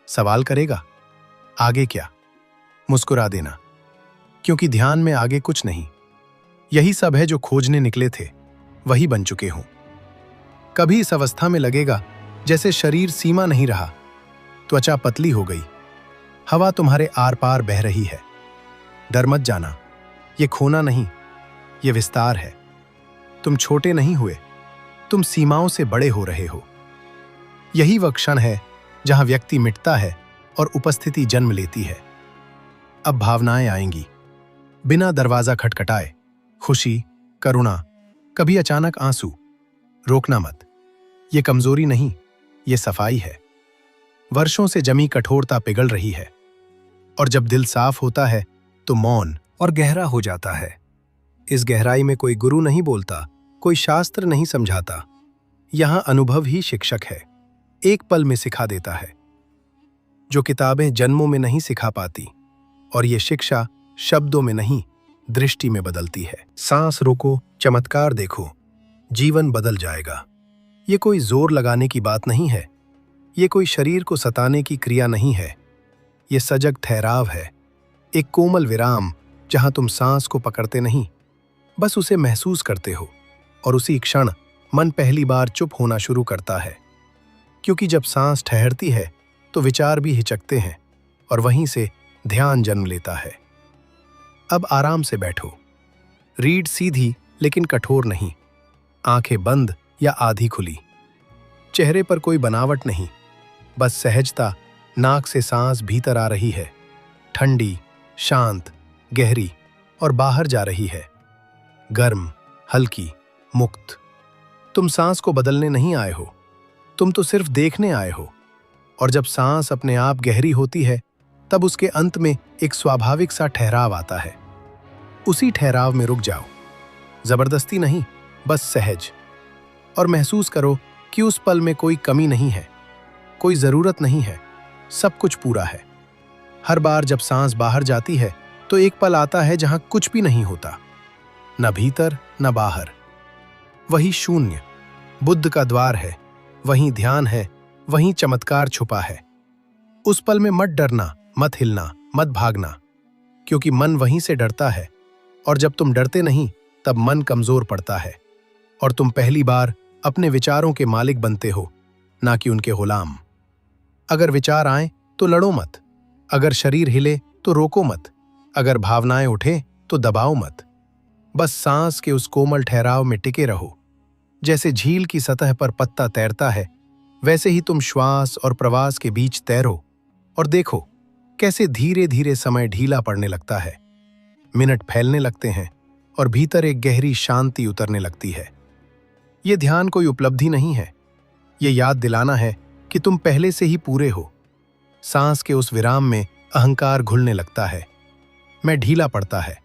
सवाल करेगा, आगे क्या? मुस्कुरा देना, क्योंकि ध्यान में आगे कुछ नहीं। यही सब है जो खोजने निकले थे, वही बन चुके हों। कभी इस अवस्था में लगेगा जैसे शरीर सीमा नहीं रहा, त्वचा पतली हो गई, हवा तुम्हारे आर पार बह रही है। डर मत जाना, ये खोना नहीं, ये विस्तार है। तुम छोटे नहीं हुए, तुम सीमाओं से बड़े हो रहे हो। यही वह क्षण है जहां व्यक्ति मिटता है और उपस्थिति जन्म लेती है। अब भावनाएं आएंगी, बिना दरवाजा खटखटाए। खुशी, करुणा, कभी अचानक आंसू। रोकना मत, ये कमजोरी नहीं, ये सफाई है। वर्षों से जमी कठोरता पिघल रही है, और जब दिल साफ होता है तो मौन और गहरा हो जाता है। इस गहराई में कोई गुरु नहीं बोलता, कोई शास्त्र नहीं समझाता। यहां अनुभव ही शिक्षक है, एक पल में सिखा देता है जो किताबें जन्मों में नहीं सिखा पाती। और ये शिक्षा शब्दों में नहीं, दृष्टि में बदलती है। सांस रोको, चमत्कार देखो, जीवन बदल जाएगा। ये कोई जोर लगाने की बात नहीं है, ये कोई शरीर को सताने की क्रिया नहीं है। ये सजग ठहराव है, एक कोमल विराम जहां तुम सांस को पकड़ते नहीं, बस उसे महसूस करते हो। और उसी क्षण मन पहली बार चुप होना शुरू करता है, क्योंकि जब सांस ठहरती है तो विचार भी हिचकते हैं, और वहीं से ध्यान जन्म लेता है। अब आराम से बैठो, रीढ़ सीधी लेकिन कठोर नहीं, आंखें बंद या आधी खुली। चेहरे पर कोई बनावट नहीं, बस सहजता। नाक से सांस भीतर आ रही है, ठंडी, शांत, गहरी, और बाहर जा रही है, गर्म, हल्की, मुक्त। तुम सांस को बदलने नहीं आए हो, तुम तो सिर्फ देखने आए हो। और जब सांस अपने आप गहरी होती है, तब उसके अंत में एक स्वाभाविक सा ठहराव आता है। उसी ठहराव में रुक जाओ, जबरदस्ती नहीं, बस सहज। और महसूस करो कि उस पल में कोई कमी नहीं है, कोई जरूरत नहीं है, सब कुछ पूरा है। हर बार जब सांस बाहर जाती है तो एक पल आता है जहां कुछ भी नहीं होता, न भीतर न बाहर। वही शून्य बुद्ध का द्वार है, वहीं ध्यान है, वहीं चमत्कार छुपा है। उस पल में मत डरना, मत हिलना, मत भागना, क्योंकि मन वहीं से डरता है। और जब तुम डरते नहीं, तब मन कमजोर पड़ता है, और तुम पहली बार अपने विचारों के मालिक बनते हो, ना कि उनके गुलाम। अगर विचार आए तो लड़ो मत, अगर शरीर हिले तो रोको मत, अगर भावनाएं उठे तो दबाओ मत। बस सांस के उस कोमल ठहराव में टिके रहो। जैसे झील की सतह पर पत्ता तैरता है, वैसे ही तुम श्वास और प्रवास के बीच तैरो, और देखो कैसे धीरे धीरे समय ढीला पड़ने लगता है। मिनट फैलने लगते हैं, और भीतर एक गहरी शांति उतरने लगती है। ये ध्यान कोई उपलब्धि नहीं है। ये याद दिलाना है कि तुम पहले से ही पूरे हो। सांस के उस विराम में अहंकार घुलने लगता है। मैं ढीला पड़ता है,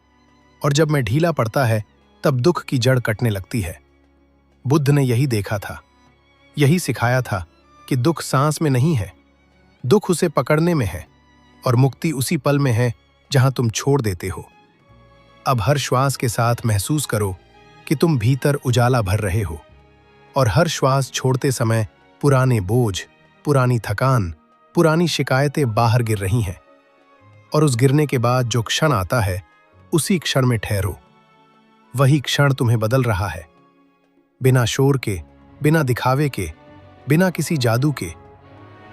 और जब मैं ढीला पड़ता है तब दुख की जड़ कटने लगती है। बुद्ध ने यही देखा था, यही सिखाया था कि दुख सांस में नहीं है, दुख उसे पकड़ने में है, और मुक्ति उसी पल में है जहां तुम छोड़ देते हो। अब हर श्वास के साथ महसूस करो कि तुम भीतर उजाला भर रहे हो, और हर श्वास छोड़ते समय पुराने बोझ, पुरानी थकान, पुरानी शिकायतें बाहर गिर रही हैं। और उस गिरने के बाद जो क्षण आता है, उसी क्षण में ठहरो। वही क्षण तुम्हें बदल रहा है, बिना शोर के, बिना दिखावे के, बिना किसी जादू के,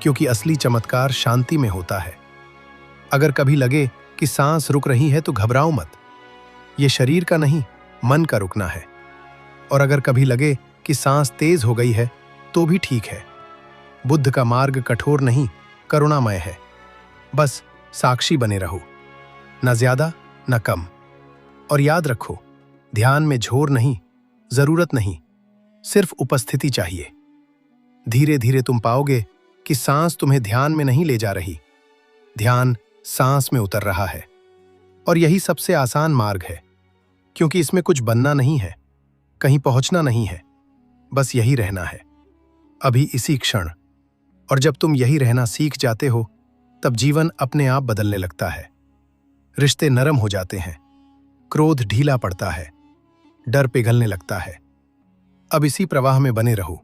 क्योंकि असली चमत्कार शांति में होता है। अगर कभी लगे कि सांस रुक रही है तो घबराओ मत। ये शरीर का नहीं, मन का रुकना है। और अगर कभी लगे कि सांस तेज हो गई है तो भी ठीक है। बुद्ध का मार्ग कठोर नहीं, करुणामय है। बस साक्षी बने रहो, न ज्यादा न कम। और याद रखो, ध्यान में झोर नहीं, जरूरत नहीं, सिर्फ उपस्थिति चाहिए। धीरे धीरे तुम पाओगे कि सांस तुम्हें ध्यान में नहीं ले जा रही, ध्यान सांस में उतर रहा है। और यही सबसे आसान मार्ग है, क्योंकि इसमें कुछ बनना नहीं है, कहीं पहुंचना नहीं है, बस यही रहना है, अभी इसी क्षण। और जब तुम यही रहना सीख जाते हो, तब जीवन अपने आप बदलने लगता है। रिश्ते नरम हो जाते हैं, क्रोध ढीला पड़ता है, डर पिघलने लगता है। अब इसी प्रवाह में बने रहो,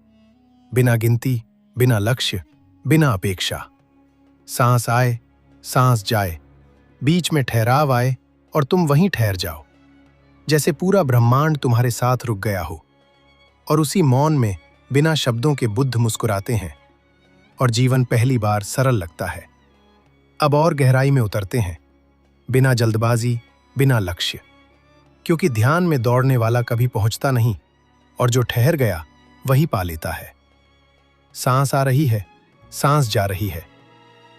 बिना गिनती, बिना लक्ष्य, बिना अपेक्षा। सांस आए, सांस जाए, बीच में ठहराव आए और तुम वहीं ठहर जाओ, जैसे पूरा ब्रह्मांड तुम्हारे साथ रुक गया हो। और उसी मौन में बिना शब्दों के बुद्ध मुस्कुराते हैं, और जीवन पहली बार सरल लगता है। अब और गहराई में उतरते हैं, बिना जल्दबाजी, बिना लक्ष्य, क्योंकि ध्यान में दौड़ने वाला कभी पहुंचता नहीं, और जो ठहर गया वही पा लेता है। सांस आ रही है, सांस जा रही है,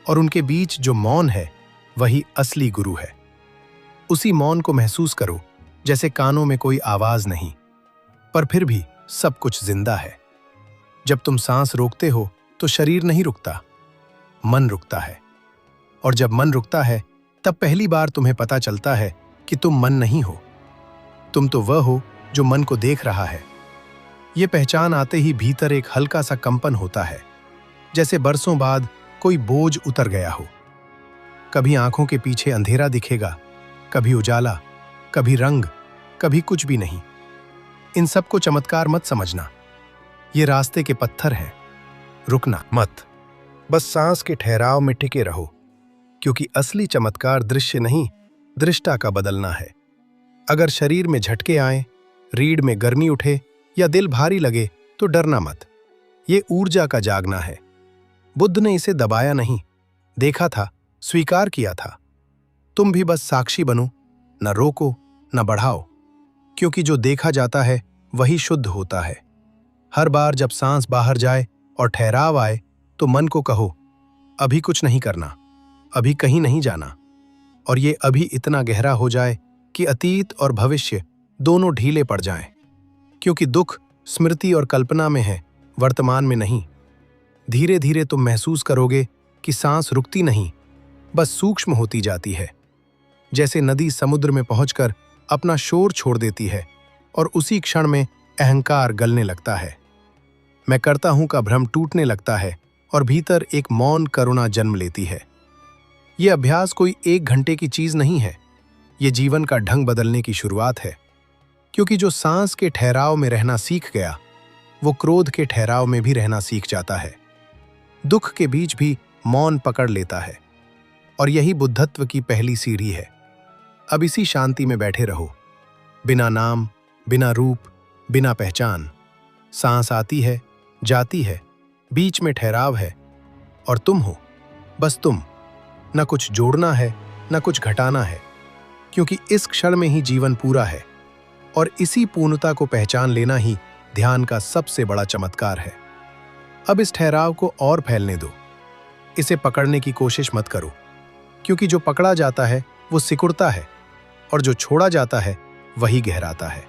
और उनके बीच जो मौन है वही असली गुरु है। उसी मौन को महसूस करो, जैसे कानों में कोई आवाज नहीं, पर फिर भी सब कुछ जिंदा है। जब तुम सांस रोकते हो तो शरीर नहीं रुकता, मन रुकता है। और जब मन रुकता है तब पहली बार तुम्हें पता चलता है कि तुम मन नहीं हो, तुम तो वह हो जो मन को देख रहा है। ये पहचान आते ही भीतर एक हल्का सा कंपन होता है, जैसे बरसों बाद कोई बोझ उतर गया हो। कभी आंखों के पीछे अंधेरा दिखेगा, कभी उजाला, कभी रंग, कभी कुछ भी नहीं। इन सब को चमत्कार मत समझना, ये रास्ते के पत्थर हैं। रुकना मत, बस सांस के ठहराव में टिके रहो, क्योंकि असली चमत्कार दृश्य नहीं, दृष्टा का बदलना है। अगर शरीर में झटके आए, रीढ़ में गर्मी उठे या दिल भारी लगे तो डरना मत, ये ऊर्जा का जागना है। बुद्ध ने इसे दबाया नहीं, देखा था, स्वीकार किया था। तुम भी बस साक्षी बनो, न रोको न बढ़ाओ, क्योंकि जो देखा जाता है वही शुद्ध होता है। हर बार जब सांस बाहर जाए और ठहराव आए तो मन को कहो, अभी कुछ नहीं करना, अभी कहीं नहीं जाना। और ये अभी इतना गहरा हो जाए कि अतीत और भविष्य दोनों ढीले पड़ जाएं, क्योंकि दुख स्मृति और कल्पना में है, वर्तमान में नहीं। धीरे धीरे तुम महसूस करोगे कि सांस रुकती नहीं, बस सूक्ष्म होती जाती है, जैसे नदी समुद्र में पहुंचकर अपना शोर छोड़ देती है और उसी क्षण में अहंकार गलने लगता है। मैं करता हूं का भ्रम टूटने लगता है और भीतर एक मौन करुणा जन्म लेती है। यह अभ्यास कोई 1 घंटे की चीज नहीं है, ये जीवन का ढंग बदलने की शुरुआत है। क्योंकि जो सांस के ठहराव में रहना सीख गया, वो क्रोध के ठहराव में भी रहना सीख जाता है, दुख के बीच भी मौन पकड़ लेता है। और यही बुद्धत्व की पहली सीढ़ी है। अब इसी शांति में बैठे रहो, बिना नाम, बिना रूप, बिना पहचान। सांस आती है, जाती है, बीच में ठहराव है, और तुम हो, बस तुम। न कुछ जोड़ना है, न कुछ घटाना है, क्योंकि इस क्षण में ही जीवन पूरा है। और इसी पूर्णता को पहचान लेना ही ध्यान का सबसे बड़ा चमत्कार है। अब इस ठहराव को और फैलने दो, इसे पकड़ने की कोशिश मत करो, क्योंकि जो पकड़ा जाता है वो सिकुड़ता है, और जो छोड़ा जाता है वही गहराता है।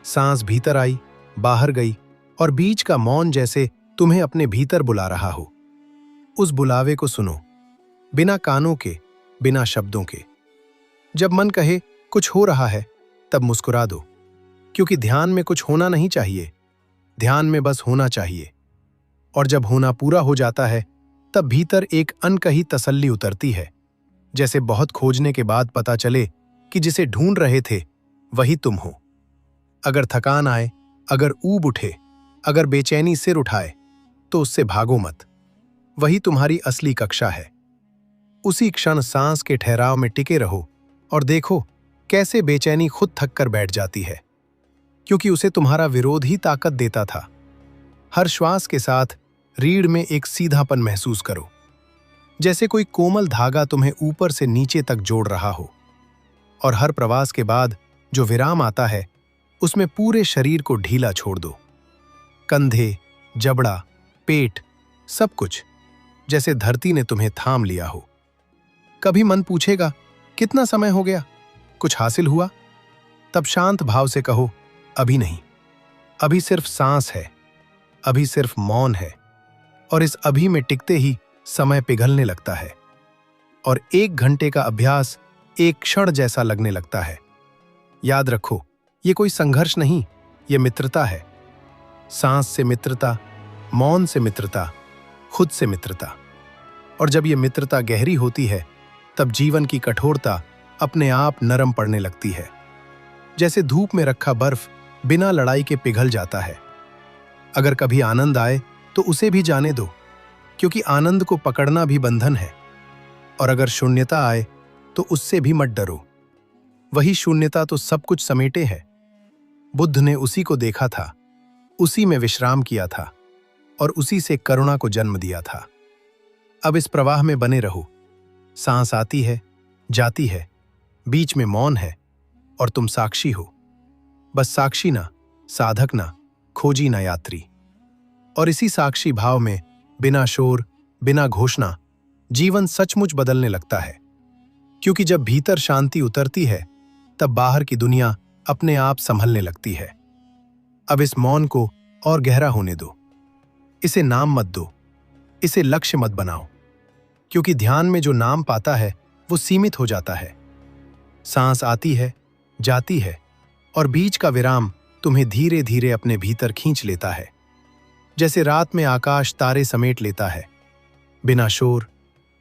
सांस भीतर आई, बाहर गई, और बीच का मौन जैसे तुम्हें अपने भीतर बुला रहा हो। उस बुलावे को सुनो, बिना कानों के, बिना शब्दों के। जब मन कहे कुछ हो रहा है, तब मुस्कुरा दो, क्योंकि ध्यान में कुछ होना नहीं चाहिए, ध्यान में बस होना चाहिए। और जब होना पूरा हो जाता है, तब भीतर एक अनकही तसल्ली उतरती है, जैसे बहुत खोजने के बाद पता चले कि जिसे ढूंढ रहे थे वही तुम हो। अगर थकान आए, अगर ऊब उठे, अगर बेचैनी सिर उठाए, तो उससे भागो मत। वही तुम्हारी असली कक्षा है। उसी क्षण सांस के ठहराव में टिके रहो और देखो कैसे बेचैनी खुद थक कर बैठ जाती है, क्योंकि उसे तुम्हारा विरोध ही ताकत देता था। हर श्वास के साथ रीढ़ में एक सीधापन महसूस करो, जैसे कोई कोमल धागा तुम्हें ऊपर से नीचे तक जोड़ रहा हो। और हर प्रवास के बाद जो विराम आता है, उसमें पूरे शरीर को ढीला छोड़ दो। कंधे, जबड़ा, पेट, सब कुछ, जैसे धरती ने तुम्हें थाम लिया हो। कभी मन पूछेगा कितना समय हो गया, कुछ हासिल हुआ? तब शांत भाव से कहो, अभी नहीं, अभी सिर्फ सांस है, अभी सिर्फ मौन है। और इस अभी में टिकते ही समय पिघलने लगता है और 1 घंटे का अभ्यास एक क्षण जैसा लगने लगता है। याद रखो, ये कोई संघर्ष नहीं, ये मित्रता है। सांस से मित्रता, मौन से मित्रता, खुद से मित्रता। और जब ये मित्रता गहरी होती है, तब जीवन की कठोरता अपने आप नरम पड़ने लगती है, जैसे धूप में रखा बर्फ बिना लड़ाई के पिघल जाता है। अगर कभी आनंद आए तो उसे भी जाने दो, क्योंकि आनंद को पकड़ना भी बंधन है। और अगर शून्यता आए तो उससे भी मत डरो, वही शून्यता तो सब कुछ समेटे है। बुद्ध ने उसी को देखा था, उसी में विश्राम किया था और उसी से करुणा को जन्म दिया था। अब इस प्रवाह में बने रहो। सांस आती है, जाती है, बीच में मौन है और तुम साक्षी हो। बस साक्षी ना, साधक ना, खोजी ना, यात्री। और इसी साक्षी भाव में, बिना शोर, बिना घोषणा, जीवन सचमुच बदलने लगता है। क्योंकि जब भीतर शांति उतरती है, तब बाहर की दुनिया अपने आप संभलने लगती है। अब इस मौन को और गहरा होने दो। इसे नाम मत दो, इसे लक्ष्य मत बनाओ, क्योंकि ध्यान में जो नाम पाता है वो सीमित हो जाता है। सांस आती है, जाती है और बीच का विराम तुम्हें धीरे धीरे अपने भीतर खींच लेता है, जैसे रात में आकाश तारे समेट लेता है, बिना शोर,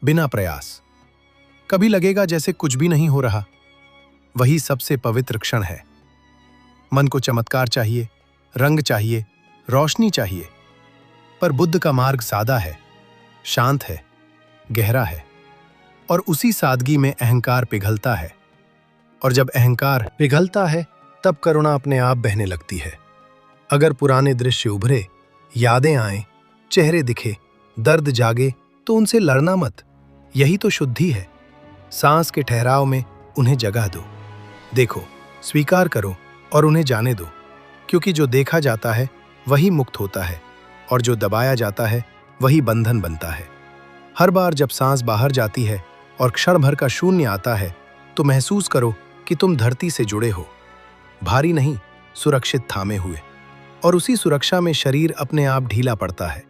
बिना प्रयास। कभी लगेगा जैसे कुछ भी नहीं हो रहा। वही सबसे पवित्र क्षण है। मन को चमत्कार चाहिए, रंग चाहिए, रोशनी चाहिए, पर बुद्ध का मार्ग सादा है, शांत है, गहरा है। और उसी सादगी में अहंकार पिघलता है। और जब अहंकार पिघलता है, तब करुणा अपने आप बहने लगती है। अगर पुराने दृश्य उभरे, यादें आएं, चेहरे दिखे, दर्द जागे, तो उनसे लड़ना मत। यही तो शुद्धि है। सांस के ठहराव में उन्हें जगह दो। देखो, स्वीकार करो और उन्हें जाने दो, क्योंकि जो देखा जाता है वही मुक्त होता है और जो दबाया जाता है वही बंधन बनता है। हर बार जब सांस बाहर जाती है और क्षण भर का शून्य आता है, तो महसूस करो कि तुम धरती से जुड़े हो, भारी नहीं, सुरक्षित थामे हुए। और उसी सुरक्षा में शरीर अपने आप ढीला पड़ता है,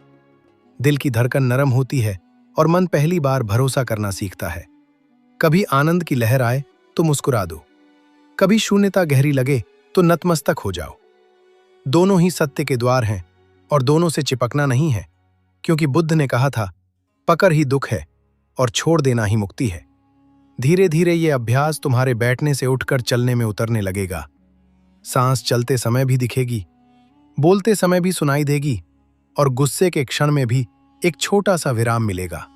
दिल की धड़कन नरम होती है और मन पहली बार भरोसा करना सीखता है। कभी आनंद की लहर आए तो मुस्कुरा दो, कभी शून्यता गहरी लगे तो नतमस्तक हो जाओ। दोनों ही सत्य के द्वार हैं और दोनों से चिपकना नहीं है, क्योंकि बुद्ध ने कहा था, पकड़ ही दुख है और छोड़ देना ही मुक्ति है। धीरे धीरे ये अभ्यास तुम्हारे बैठने से उठकर चलने में उतरने लगेगा। सांस चलते समय भी दिखेगी, बोलते समय भी सुनाई देगी और गुस्से के क्षण में भी एक छोटा सा विराम मिलेगा,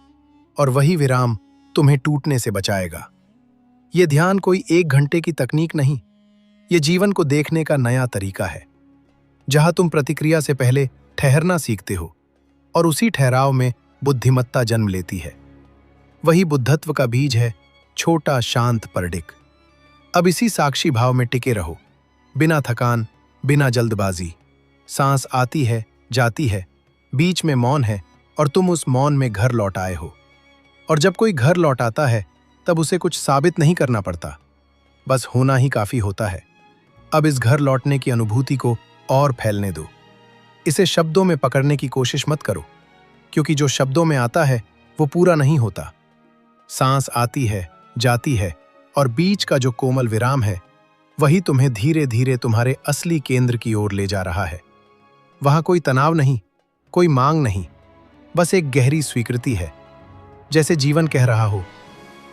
और वही विराम तुम्हें टूटने से बचाएगा। ये ध्यान कोई 1 घंटे की तकनीक नहीं, ये जीवन को देखने का नया तरीका है, जहां तुम प्रतिक्रिया से पहले ठहरना सीखते हो और उसी ठहराव में बुद्धिमत्ता जन्म लेती है। वही बुद्धत्व का बीज है, छोटा शांत परडिक। अब इसी साक्षी भाव में टिके रहो, बिना थकान, बिना जल्दबाजी। सांस आती है, जाती है, बीच में मौन है और तुम उस मौन में घर लौट आए हो। और जब कोई घर लौट आता है, तब उसे कुछ साबित नहीं करना पड़ता, बस होना ही काफी होता है। अब इस घर लौटने की अनुभूति को और फैलने दो। इसे शब्दों में पकड़ने की कोशिश मत करो, क्योंकि जो शब्दों में आता है वो पूरा नहीं होता। सांस आती है, जाती है, और बीच का जो कोमल विराम है वही तुम्हें धीरे धीरे तुम्हारे असली केंद्र की ओर ले जा रहा है। वहां कोई तनाव नहीं, कोई मांग नहीं, बस एक गहरी स्वीकृति है, जैसे जीवन कह रहा हो,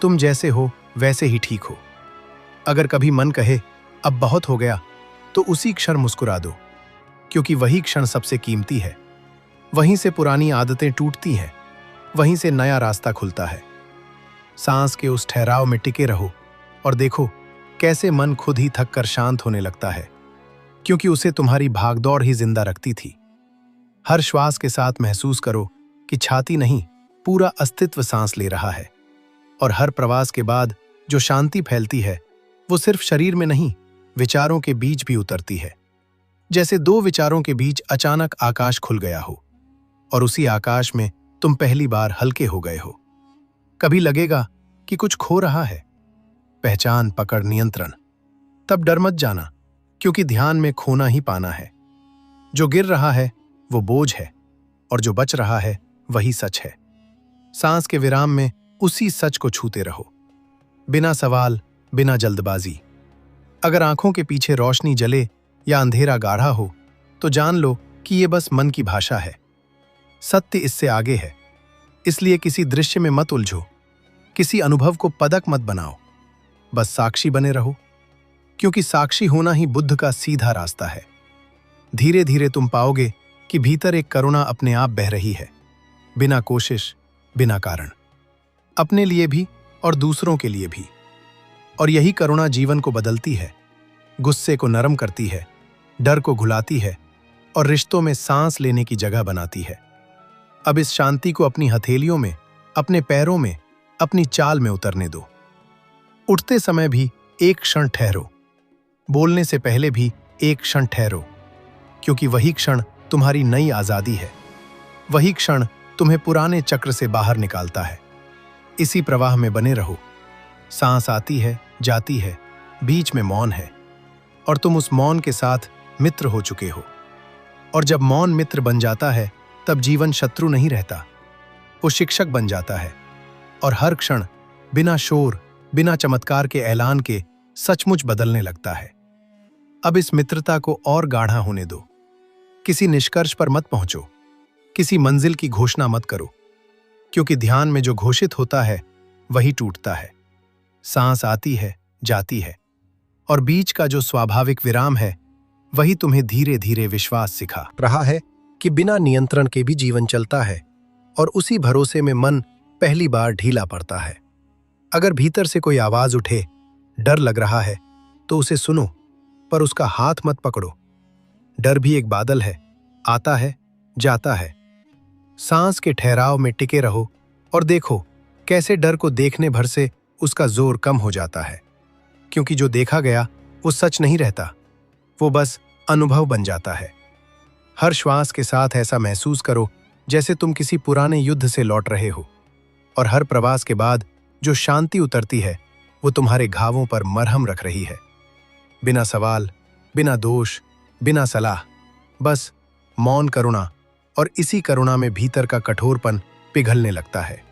तुम जैसे हो वैसे ही ठीक हो। अगर कभी मन कहे अब बहुत हो गया, तो उसी क्षण मुस्कुरा दो, क्योंकि वही क्षण सबसे कीमती है। वहीं से पुरानी आदतें टूटती हैं, वहीं से नया रास्ता खुलता है। सांस के उस ठहराव में टिके रहो और देखो कैसे मन खुद ही थक कर शांत होने लगता है, क्योंकि उसे तुम्हारी भागदौड़ ही जिंदा रखती थी। हर श्वास के साथ महसूस करो कि छाती नहीं, पूरा अस्तित्व सांस ले रहा है। और हर प्रवास के बाद जो शांति फैलती है वो सिर्फ शरीर में नहीं, विचारों के बीच भी उतरती है। जैसे दो विचारों के बीच अचानक आकाश खुल गया हो और उसी आकाश में तुम पहली बार हल्के हो गए हो। कभी लगेगा कि कुछ खो रहा है, पहचान, पकड़, नियंत्रण, तब डर मत जाना, क्योंकि ध्यान में खोना ही पाना है। जो गिर रहा है वो बोझ है, और जो बच रहा है वही सच है। सांस के विराम में उसी सच को छूते रहो, बिना सवाल, बिना जल्दबाजी। अगर आंखों के पीछे रोशनी जले या अंधेरा गाढ़ा हो, तो जान लो कि ये बस मन की भाषा है। सत्य इससे आगे है, इसलिए किसी दृश्य में मत उलझो, किसी अनुभव को पदक मत बनाओ, बस साक्षी बने रहो, क्योंकि साक्षी होना ही बुद्ध का सीधा रास्ता है। धीरे धीरे तुम पाओगे कि भीतर एक करुणा अपने आप बह रही है, बिना कोशिश, बिना कारण, अपने लिए भी और दूसरों के लिए भी। और यही करुणा जीवन को बदलती है, गुस्से को नरम करती है, डर को घुलाती है, और रिश्तों में सांस लेने की जगह बनाती है। अब इस शांति को अपनी हथेलियों में, अपने पैरों में, अपनी चाल में उतरने दो। उठते समय भी एक क्षण ठहरो, बोलने से पहले भी एक क्षण ठहरो, क्योंकि वही क्षण तुम्हारी नई आजादी है। वही क्षण तुम्हें पुराने चक्र से बाहर निकालता है। इसी प्रवाह में बने रहो। सांस आती है, जाती है, बीच में मौन है, और तुम उस मौन के साथ मित्र हो चुके हो। और जब मौन मित्र बन जाता है, तब जीवन शत्रु नहीं रहता, वो शिक्षक बन जाता है। और हर क्षण बिना शोर, बिना चमत्कार के ऐलान के सचमुच बदलने लगता है। अब इस मित्रता को और गाढ़ा होने दो। किसी निष्कर्ष पर मत पहुंचो, किसी मंजिल की घोषणा मत करो, क्योंकि ध्यान में जो घोषित होता है वही टूटता है। सांस आती है, जाती है, और बीच का जो स्वाभाविक विराम है वही तुम्हें धीरे धीरे विश्वास सिखा रहा है कि बिना नियंत्रण के भी जीवन चलता है, और उसी भरोसे में मन पहली बार ढीला पड़ता है। अगर भीतर से कोई आवाज उठे, डर लग रहा है, तो उसे सुनो, पर उसका हाथ मत पकड़ो। डर भी एक बादल है, आता है, जाता है। सांस के ठहराव में टिके रहो और देखो कैसे डर को देखने भर से उसका जोर कम हो जाता है, क्योंकि जो देखा गया वो सच नहीं रहता, वो बस अनुभव बन जाता है। हर श्वास के साथ ऐसा महसूस करो जैसे तुम किसी पुराने युद्ध से लौट रहे हो, और हर प्रवास के बाद जो शांति उतरती है वो तुम्हारे घावों पर मरहम रख रही है। बिना सवाल, बिना दोष, बिना सलाह, बस मौन करुणा, और इसी करुणा में भीतर का कठोरपन पिघलने लगता है।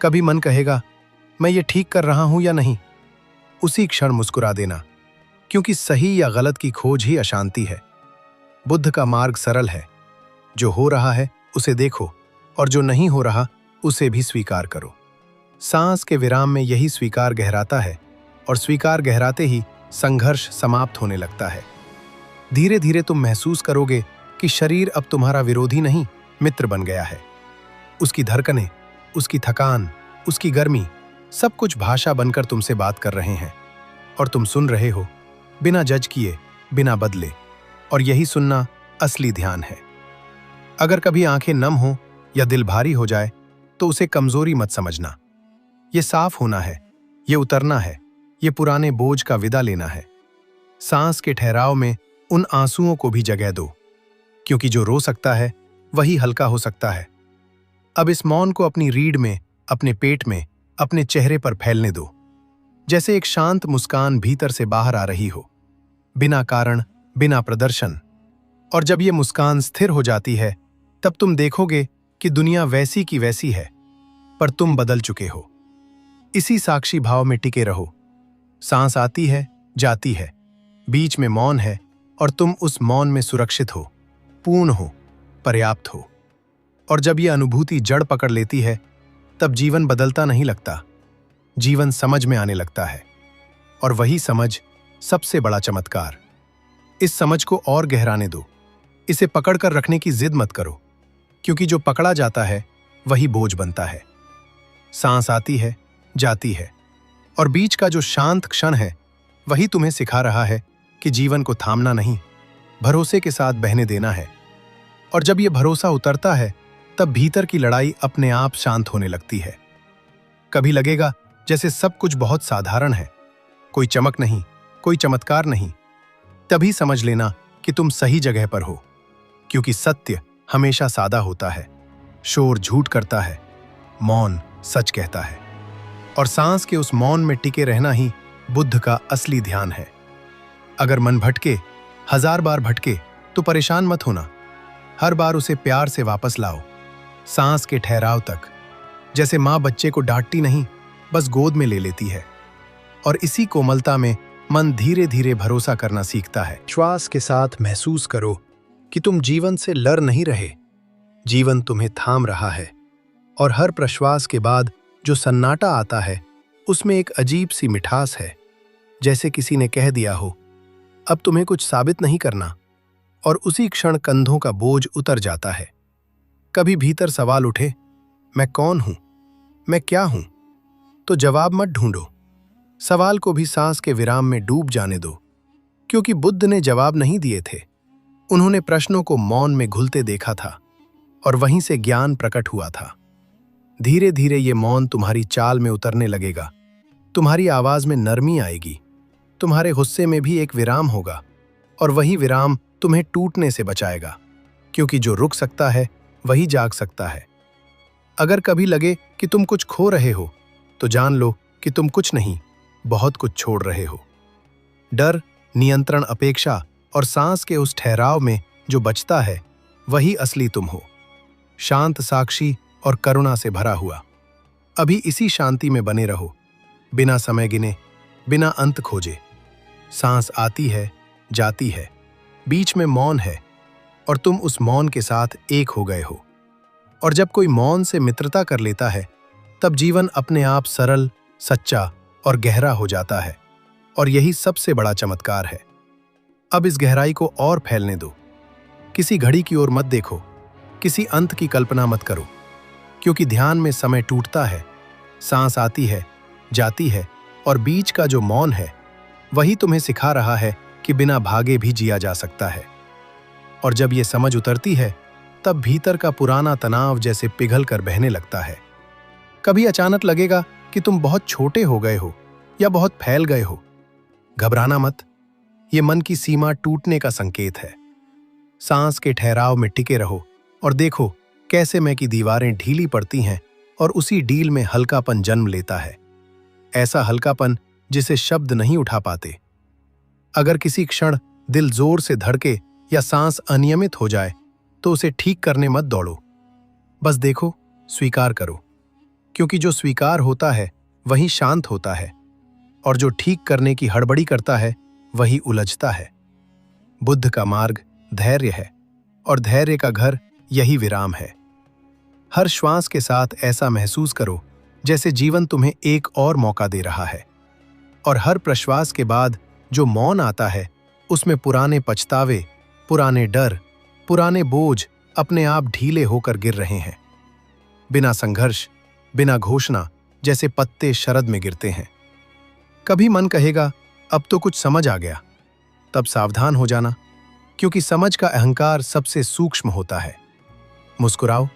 कभी मन कहेगा मैं ये ठीक कर रहा हूं या नहीं, उसी क्षण मुस्कुरा देना, क्योंकि सही या गलत की खोज ही अशांति है। बुद्ध का मार्ग सरल है, जो हो रहा है उसे देखो, और जो नहीं हो रहा उसे भी स्वीकार करो। सांस के विराम में यही स्वीकार गहराता है, और स्वीकार गहराते ही संघर्ष समाप्त होने लगता है। धीरे धीरे तुम महसूस करोगे कि शरीर अब तुम्हारा विरोधी नहीं, मित्र बन गया है। उसकी धड़कनें, उसकी थकान, उसकी गर्मी, सब कुछ भाषा बनकर तुमसे बात कर रहे हैं, और तुम सुन रहे हो, बिना जज किए, बिना बदले। और यही सुनना असली ध्यान है। अगर कभी आंखें नम हो या दिल भारी हो जाए, तो उसे कमजोरी मत समझना। ये साफ होना है, ये उतरना है, ये पुराने बोझ का विदा लेना है। सांस के ठहराव में उन आंसुओं को भी जगह दो, क्योंकि जो रो सकता है वही हल्का हो सकता है। अब इस मौन को अपनी रीढ़ में, अपने पेट में, अपने चेहरे पर फैलने दो, जैसे एक शांत मुस्कान भीतर से बाहर आ रही हो, बिना कारण, बिना प्रदर्शन। और जब ये मुस्कान स्थिर हो जाती है, तब तुम देखोगे कि दुनिया वैसी की वैसी है, पर तुम बदल चुके हो। इसी साक्षी भाव में टिके रहो। सांस आती है, जाती है, बीच में मौन है, और तुम उस मौन में सुरक्षित हो, पूर्ण हो, पर्याप्त हो। और जब ये अनुभूति जड़ पकड़ लेती है, तब जीवन बदलता नहीं लगता, जीवन समझ में आने लगता है। और वही समझ सबसे बड़ा चमत्कार। इस समझ को और गहराने दो। इसे पकड़कर रखने की जिद मत करो, क्योंकि जो पकड़ा जाता है वही बोझ बनता है। सांस आती है, जाती है, और बीच का जो शांत क्षण है वही तुम्हें सिखा रहा है कि जीवन को थामना नहीं, भरोसे के साथ बहने देना है। और जब ये भरोसा उतरता है, तब भीतर की लड़ाई अपने आप शांत होने लगती है। कभी लगेगा जैसे सब कुछ बहुत साधारण है, कोई चमक नहीं, कोई चमत्कार नहीं। तभी समझ लेना कि तुम सही जगह पर हो, क्योंकि सत्य हमेशा सादा होता है, शोर झूठ करता है, मौन सच कहता है। और सांस के उस मौन में टिके रहना ही बुद्ध का असली ध्यान है। अगर मन भटके, 1000 बार भटके, तो परेशान मत होना। हर बार उसे प्यार से वापस लाओ, सांस के ठहराव तक। जैसे माँ बच्चे को डांटती नहीं, बस गोद में ले लेती है। और इसी कोमलता में मन धीरे धीरे भरोसा करना सीखता है। श्वास के साथ महसूस करो कि तुम जीवन से लड़ नहीं रहे, जीवन तुम्हें थाम रहा है। और हर प्रश्वास के बाद जो सन्नाटा आता है, उसमें एक अजीब सी मिठास है, जैसे किसी ने कह दिया हो, अब तुम्हें कुछ साबित नहीं करना। और उसी क्षण कंधों का बोझ उतर जाता है। कभी भीतर सवाल उठे, मैं कौन हूं, मैं क्या हूं? तो जवाब मत ढूंढो, सवाल को भी सांस के विराम में डूब जाने दो। क्योंकि बुद्ध ने जवाब नहीं दिए थे, उन्होंने प्रश्नों को मौन में घुलते देखा था, और वहीं से ज्ञान प्रकट हुआ था। धीरे धीरे ये मौन तुम्हारी चाल में उतरने लगेगा, तुम्हारी आवाज में नरमी आएगी, तुम्हारे गुस्से में भी एक विराम होगा, और वही विराम तुम्हें टूटने से बचाएगा। क्योंकि जो रुक सकता है वही जाग सकता है। अगर कभी लगे कि तुम कुछ खो रहे हो, तो जान लो कि तुम कुछ नहीं, बहुत कुछ छोड़ रहे हो। डर, नियंत्रण, अपेक्षा और सांस के उस ठहराव में जो बचता है, वही असली तुम हो। शांत, साक्षी और करुणा से भरा हुआ। अभी इसी शांति में बने रहो, बिना समय गिने, बिना अंत खोजे। सांस आती है, जाती है, बीच में मौन है, और तुम उस मौन के साथ एक हो गए हो। और जब कोई मौन से मित्रता कर लेता है, तब जीवन अपने आप सरल, सच्चा और गहरा हो जाता है। और यही सबसे बड़ा चमत्कार है। अब इस गहराई को और फैलने दो। किसी घड़ी की ओर मत देखो, किसी अंत की कल्पना मत करो, क्योंकि ध्यान में समय टूटता है, सांस आती है, जाती है, और बीच का जो मौन है वही तुम्हें सिखा रहा है कि बिना भागे भी जिया जा सकता है। और जब ये समझ उतरती है, तब भीतर का पुराना तनाव जैसे पिघल कर बहने लगता है। कभी अचानक लगेगा कि तुम बहुत छोटे हो गए हो या बहुत फैल गए हो। घबराना मत, ये मन की सीमा टूटने का संकेत है। सांस के ठहराव में टिके रहो और देखो कैसे मैं की दीवारें ढीली पड़ती हैं और उसी ढील में हल्कापन जन्म लेता है। ऐसा हल्कापन जिसे शब्द नहीं उठा पाते। अगर किसी क्षण दिल जोर से धड़के या सांस अनियमित हो जाए, तो उसे ठीक करने मत दौड़ो, बस देखो, स्वीकार करो। क्योंकि जो स्वीकार होता है वही शांत होता है, और जो ठीक करने की हड़बड़ी करता है वही उलझता है। बुद्ध का मार्ग धैर्य है, और धैर्य का घर यही विराम है। हर श्वास के साथ ऐसा महसूस करो जैसे जीवन तुम्हें एक और मौका दे रहा है। और हर प्रश्वास के बाद जो मौन आता है, उसमें पुराने पछतावे, पुराने डर, पुराने बोझ अपने आप ढीले होकर गिर रहे हैं। बिना संघर्ष, बिना घोषणा, जैसे पत्ते शरद में गिरते हैं। कभी मन कहेगा अब तो कुछ समझ आ गया, तब सावधान हो जाना, क्योंकि समझ का अहंकार सबसे सूक्ष्म होता है। मुस्कुराओ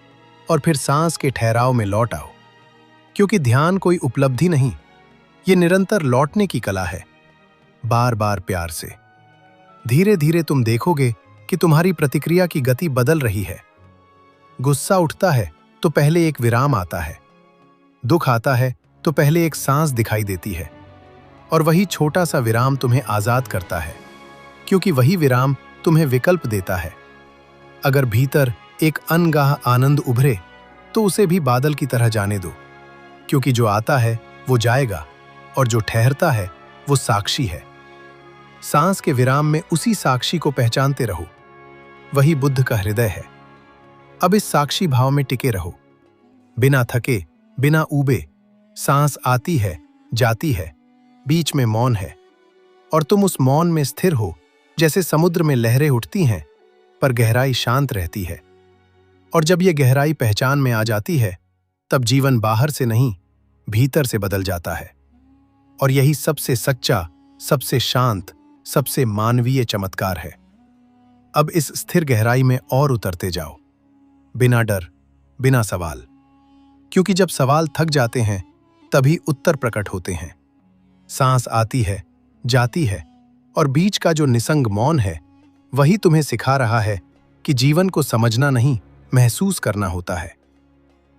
और फिर सांस के ठहराव में लौट आओ, क्योंकि ध्यान कोई उपलब्धि नहीं, ये निरंतर लौटने की कला है, बार बार प्यार से। धीरे धीरे तुम देखोगे कि तुम्हारी प्रतिक्रिया की गति बदल रही है। गुस्सा उठता है तो पहले एक विराम आता है, दुख आता है तो पहले एक सांस दिखाई देती है, और वही छोटा सा विराम तुम्हें आजाद करता है, क्योंकि वही विराम तुम्हें विकल्प देता है। अगर भीतर एक अनगाह आनंद उभरे तो उसे भी बादल की तरह जाने दो, क्योंकि जो आता है वो जाएगा और जो ठहरता है वो साक्षी है। सांस के विराम में उसी साक्षी को पहचानते रहो, वही बुद्ध का हृदय है। अब इस साक्षी भाव में टिके रहो, बिना थके, बिना ऊबे। सांस आती है, जाती है, बीच में मौन है, और तुम उस मौन में स्थिर हो, जैसे समुद्र में लहरें उठती हैं पर गहराई शांत रहती है। और जब ये गहराई पहचान में आ जाती है, तब जीवन बाहर से नहीं, भीतर से बदल जाता है। और यही सबसे सच्चा, सबसे शांत, सबसे मानवीय चमत्कार है। अब इस स्थिर गहराई में और उतरते जाओ, बिना डर, बिना सवाल, क्योंकि जब सवाल थक जाते हैं तभी उत्तर प्रकट होते हैं। सांस आती है, जाती है, और बीच का जो निसंग मौन है वही तुम्हें सिखा रहा है कि जीवन को समझना नहीं, महसूस करना होता है।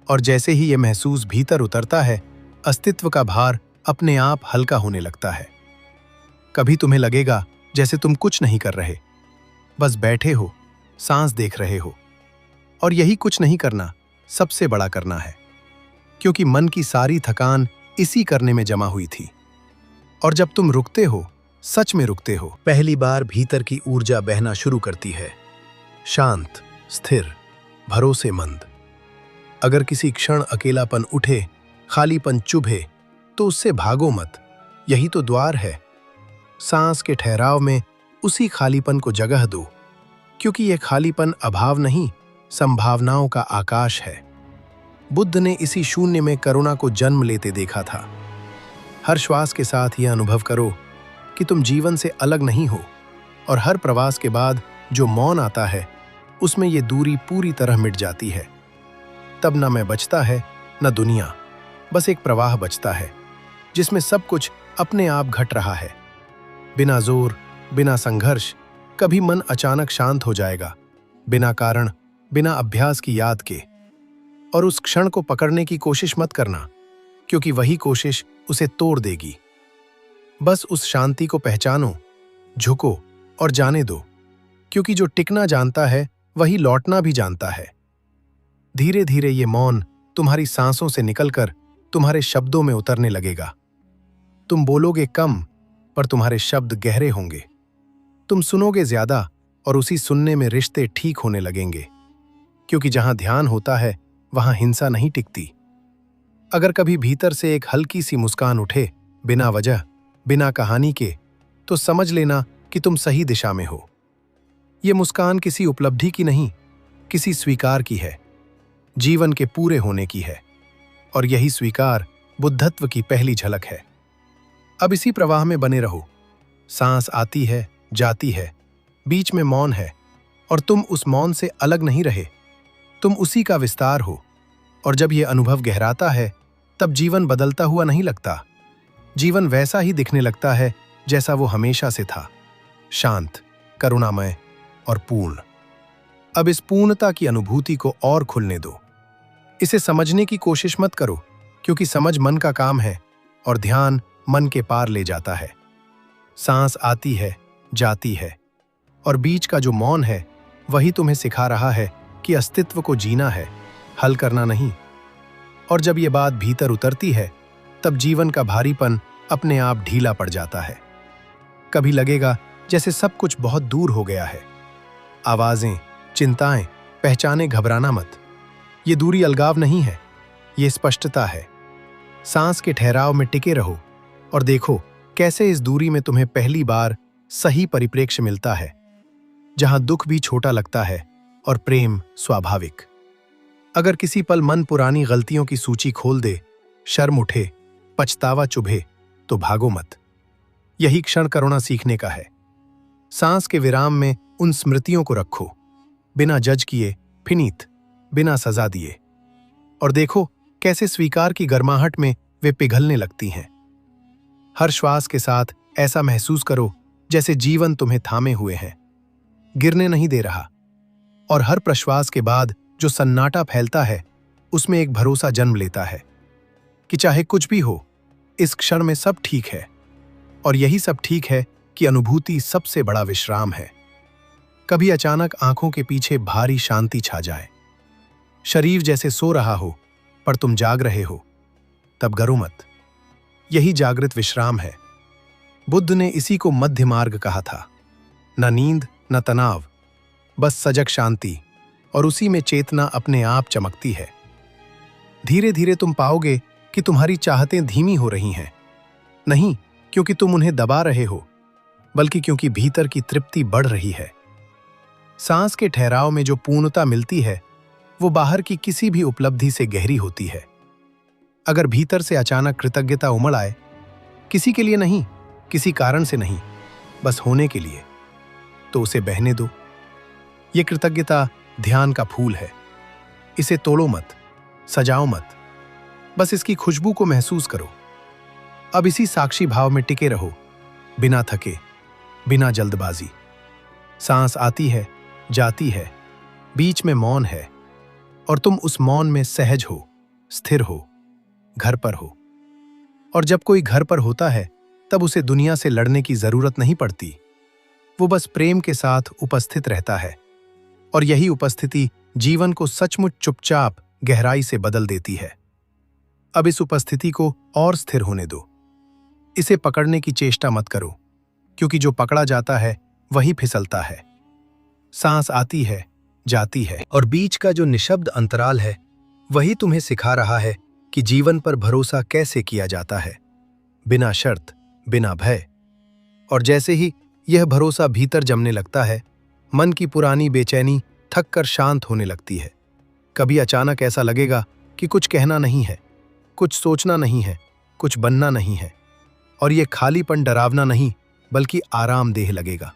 और जैसे ही यह महसूस भीतर उतरता है, अस्तित्व का भार अपने आप हल्का होने लगता है। कभी तुम्हें लगेगा जैसे तुम कुछ नहीं कर रहे, बस बैठे हो, सांस देख रहे हो। और यही कुछ नहीं करना सबसे बड़ा करना है, क्योंकि मन की सारी थकान इसी करने में जमा हुई थी। और जब तुम रुकते हो, सच में रुकते हो, पहली बार भीतर की ऊर्जा बहना शुरू करती है, शांत, स्थिर, भरोसेमंद। अगर किसी क्षण अकेलापन उठे, खालीपन चुभे, तो उससे भागो मत, यही तो द्वार है। सांस के ठहराव में उसी खालीपन को जगह दो, क्योंकि यह खालीपन अभाव नहीं, संभावनाओं का आकाश है। बुद्ध ने इसी शून्य में करुणा को जन्म लेते देखा था। हर श्वास के साथ यह अनुभव करो कि तुम जीवन से अलग नहीं हो, और हर प्रवास के बाद जो मौन आता है उसमें यह दूरी पूरी तरह मिट जाती है। तब न मैं बचता है, न दुनिया, बस एक प्रवाह बचता है जिसमें सब कुछ अपने आप घट रहा है, बिना जोर, बिना संघर्ष। कभी मन अचानक शांत हो जाएगा, बिना कारण, बिना अभ्यास की याद के। और उस क्षण को पकड़ने की कोशिश मत करना, क्योंकि वही कोशिश उसे तोड़ देगी। बस उस शांति को पहचानो, झुको और जाने दो, क्योंकि जो टिकना जानता है वही लौटना भी जानता है। धीरे धीरे ये मौन तुम्हारी सांसों से निकलकर तुम्हारे शब्दों में उतरने लगेगा। तुम बोलोगे कम, पर तुम्हारे शब्द गहरे होंगे। तुम सुनोगे ज्यादा, और उसी सुनने में रिश्ते ठीक होने लगेंगे, क्योंकि जहां ध्यान होता है वहां हिंसा नहीं टिकती। अगर कभी भीतर से एक हल्की सी मुस्कान उठे, बिना वजह, बिना कहानी के, तो समझ लेना कि तुम सही दिशा में हो। ये मुस्कान किसी उपलब्धि की नहीं, किसी स्वीकार की है, जीवन के पूरे होने की है। और यही स्वीकार बुद्धत्व की पहली झलक है। अब इसी प्रवाह में बने रहो। सांस आती है, जाती है, बीच में मौन है, और तुम उस मौन से अलग नहीं रहे, तुम उसी का विस्तार हो। और जब यह अनुभव गहराता है, तब जीवन बदलता हुआ नहीं लगता। जीवन वैसा ही दिखने लगता है जैसा वो हमेशा से था, शांत, करुणामय और पूर्ण। अब इस पूर्णता की अनुभूति को और खुलने दो। इसे समझने की कोशिश मत करो, क्योंकि समझ मन का काम है और ध्यान मन के पार ले जाता है। सांस आती है, जाती है, और बीच का जो मौन है वही तुम्हें सिखा रहा है कि अस्तित्व को जीना है, हल करना नहीं। और जब ये बात भीतर उतरती है, तब जीवन का भारीपन अपने आप ढीला पड़ जाता है। कभी लगेगा जैसे सब कुछ बहुत दूर हो गया है। आवाजें, चिंताएं, पहचाने, घबराना मत। ये दूरी अलगाव नहीं है, ये स्पष्टता है। सांस के ठहराव में टिके रहो और देखो कैसे इस दूरी में तुम्हें पहली बार सही परिप्रेक्ष्य मिलता है, जहां दुख भी छोटा लगता है और प्रेम स्वाभाविक। अगर किसी पल मन पुरानी गलतियों की सूची खोल दे, शर्म उठे, पछतावा चुभे, तो भागो मत। यही क्षण करुणा सीखने का है। सांस के विराम में उन स्मृतियों को रखो, बिना जज किए, फिनीत, बिना सजा दिए। और देखो कैसे स्वीकार की गर्माहट में वे पिघलने लगती हैं। हर श्वास के साथ ऐसा महसूस करो जैसे जीवन तुम्हें थामे हुए हैं, गिरने नहीं दे रहा। और हर प्रश्वास के बाद जो सन्नाटा फैलता है, उसमें एक भरोसा जन्म लेता है कि चाहे कुछ भी हो, इस क्षण में सब ठीक है। और यही सब ठीक है कि अनुभूति सबसे बड़ा विश्राम है। कभी अचानक आंखों के पीछे भारी शांति छा जाए, शरीर जैसे सो रहा हो पर तुम जाग रहे हो, तब डरो मत। यही जागृत विश्राम है। बुद्ध ने इसी को मध्य मार्ग कहा था। न नींद न तनाव, बस सजग शांति, और उसी में चेतना अपने आप चमकती है। धीरे धीरे तुम पाओगे कि तुम्हारी चाहतें धीमी हो रही हैं, नहीं क्योंकि तुम उन्हें दबा रहे हो, बल्कि क्योंकि भीतर की तृप्ति बढ़ रही है। सांस के ठहराव में जो पूर्णता मिलती है वो बाहर की किसी भी उपलब्धि से गहरी होती है। अगर भीतर से अचानक कृतज्ञता उमड़ आए, किसी के लिए नहीं, किसी कारण से नहीं, बस होने के लिए, तो उसे बहने दो। ये कृतज्ञता ध्यान का फूल है। इसे तोड़ो मत, सजाओ मत, बस इसकी खुशबू को महसूस करो। अब इसी साक्षी भाव में टिके रहो, बिना थके, बिना जल्दबाजी। सांस आती है, जाती है, बीच में मौन है, और तुम उस मौन में सहज हो, स्थिर हो, घर पर हो। और जब कोई घर पर होता है तब उसे दुनिया से लड़ने की जरूरत नहीं पड़ती। वो बस प्रेम के साथ उपस्थित रहता है, और यही उपस्थिति जीवन को सचमुच चुपचाप गहराई से बदल देती है। अब इस उपस्थिति को और स्थिर होने दो। इसे पकड़ने की चेष्टा मत करो, क्योंकि जो पकड़ा जाता है वही फिसलता है। सांस आती है, जाती है, और बीच का जो निशब्द अंतराल है वही तुम्हें सिखा रहा है कि जीवन पर भरोसा कैसे किया जाता है, बिना शर्त, बिना भय। और जैसे ही यह भरोसा भीतर जमने लगता है, मन की पुरानी बेचैनी थक कर शांत होने लगती है। कभी अचानक ऐसा लगेगा कि कुछ कहना नहीं है, कुछ सोचना नहीं है, कुछ बनना नहीं है, और ये खालीपन डरावना नहीं बल्कि आरामदेह लगेगा,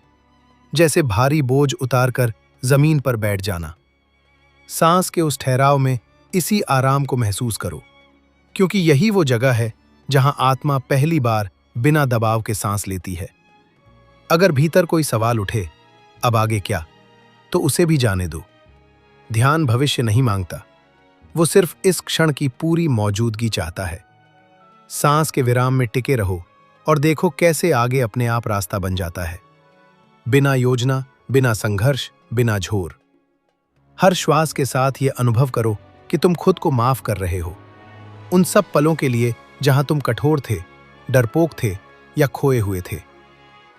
जैसे भारी बोझ उतारकर जमीन पर बैठ जाना। सांस के उस ठहराव में इसी आराम को महसूस करो, क्योंकि यही वो जगह है जहां आत्मा पहली बार बिना दबाव के सांस लेती है। अगर भीतर कोई सवाल उठे, अब आगे क्या, तो उसे भी जाने दो। ध्यान भविष्य नहीं मांगता, वो सिर्फ इस क्षण की पूरी मौजूदगी चाहता है। सांस के विराम में टिके रहो और देखो कैसे आगे अपने आप रास्ता बन जाता है, बिना योजना, बिना संघर्ष, बिना झोर। हर श्वास के साथ ये अनुभव करो कि तुम खुद को माफ कर रहे हो, उन सब पलों के लिए जहां तुम कठोर थे, डरपोक थे या खोए हुए थे।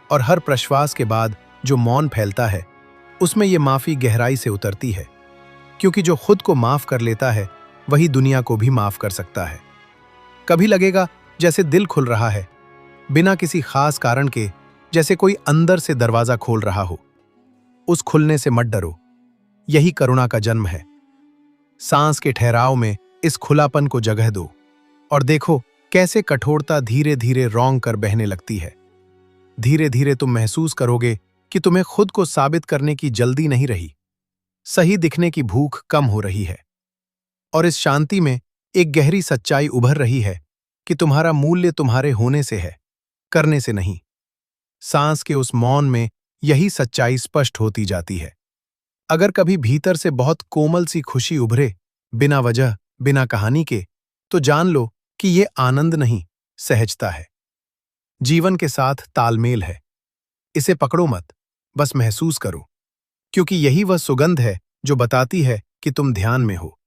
और हर प्रश्वास के बाद जो मौन फैलता है, उसमें ये माफी गहराई से उतरती है, क्योंकि जो खुद को माफ कर लेता है वही दुनिया को भी माफ कर सकता है। कभी लगेगा जैसे दिल खुल रहा है, बिना किसी खास कारण के, जैसे कोई अंदर से दरवाजा खोल रहा हो। उस खुलने से मत डरो, यही करुणा का जन्म है। सांस के ठहराव में इस खुलापन को जगह दो और देखो कैसे कठोरता धीरे धीरे रौंग कर बहने लगती है। धीरे धीरे तुम महसूस करोगे कि तुम्हें खुद को साबित करने की जल्दी नहीं रही, सही दिखने की भूख कम हो रही है। और इस शांति में एक गहरी सच्चाई उभर रही है कि तुम्हारा मूल्य तुम्हारे होने से है, करने से नहीं। सांस के उस मौन में यही सच्चाई स्पष्ट होती जाती है। अगर कभी भीतर से बहुत कोमल सी खुशी उभरे, बिना वजह, बिना कहानी के, तो जान लो कि ये आनंद नहीं, सहजता है, जीवन के साथ तालमेल है। इसे पकड़ो मत, बस महसूस करो, क्योंकि यही वह सुगंध है जो बताती है कि तुम ध्यान में हो।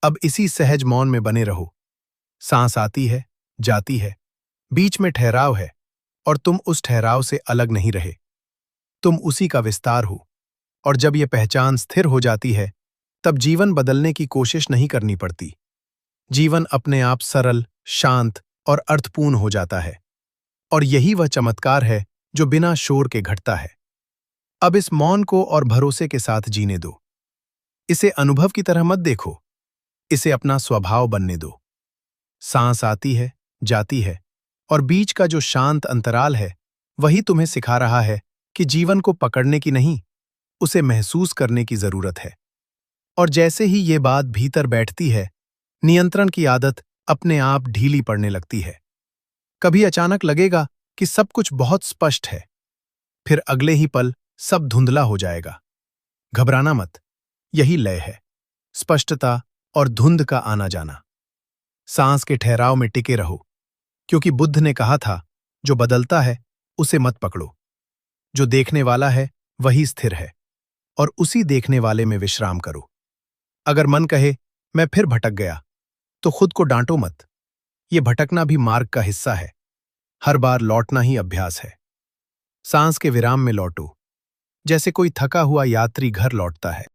अब इसी सहज मौन में बने रहो। सांस आती है, जाती है, बीच में ठहराव है, और तुम उस ठहराव से अलग नहीं रहे। तुम उसी का विस्तार हो। और जब यह पहचान स्थिर हो जाती है, तब जीवन बदलने की कोशिश नहीं करनी पड़ती। जीवन अपने आप सरल, शांत और अर्थपूर्ण हो जाता है। और यही वह चमत्कार है जो बिना शोर के घटता है। अब इस मौन को और भरोसे के साथ जीने दो। इसे अनुभव की तरह मत देखो, इसे अपना स्वभाव बनने दो। सांस आती है, जाती है, और बीच का जो शांत अंतराल है वही तुम्हें सिखा रहा है कि जीवन को पकड़ने की नहीं, उसे महसूस करने की जरूरत है। और जैसे ही ये बात भीतर बैठती है, नियंत्रण की आदत अपने आप ढीली पड़ने लगती है। कभी अचानक लगेगा कि सब कुछ बहुत स्पष्ट है, फिर अगले ही पल सब धुंधला हो जाएगा। घबराना मत, यही लय है, स्पष्टता और धुंध का आना जाना। सांस के ठहराव में टिके रहो, क्योंकि बुद्ध ने कहा था, जो बदलता है उसे मत पकड़ो, जो देखने वाला है वही स्थिर है। और उसी देखने वाले में विश्राम करो। अगर मन कहे मैं फिर भटक गया, तो खुद को डांटो मत। ये भटकना भी मार्ग का हिस्सा है। हर बार लौटना ही अभ्यास है। सांस के विराम में लौटो, जैसे कोई थका हुआ यात्री घर लौटता है।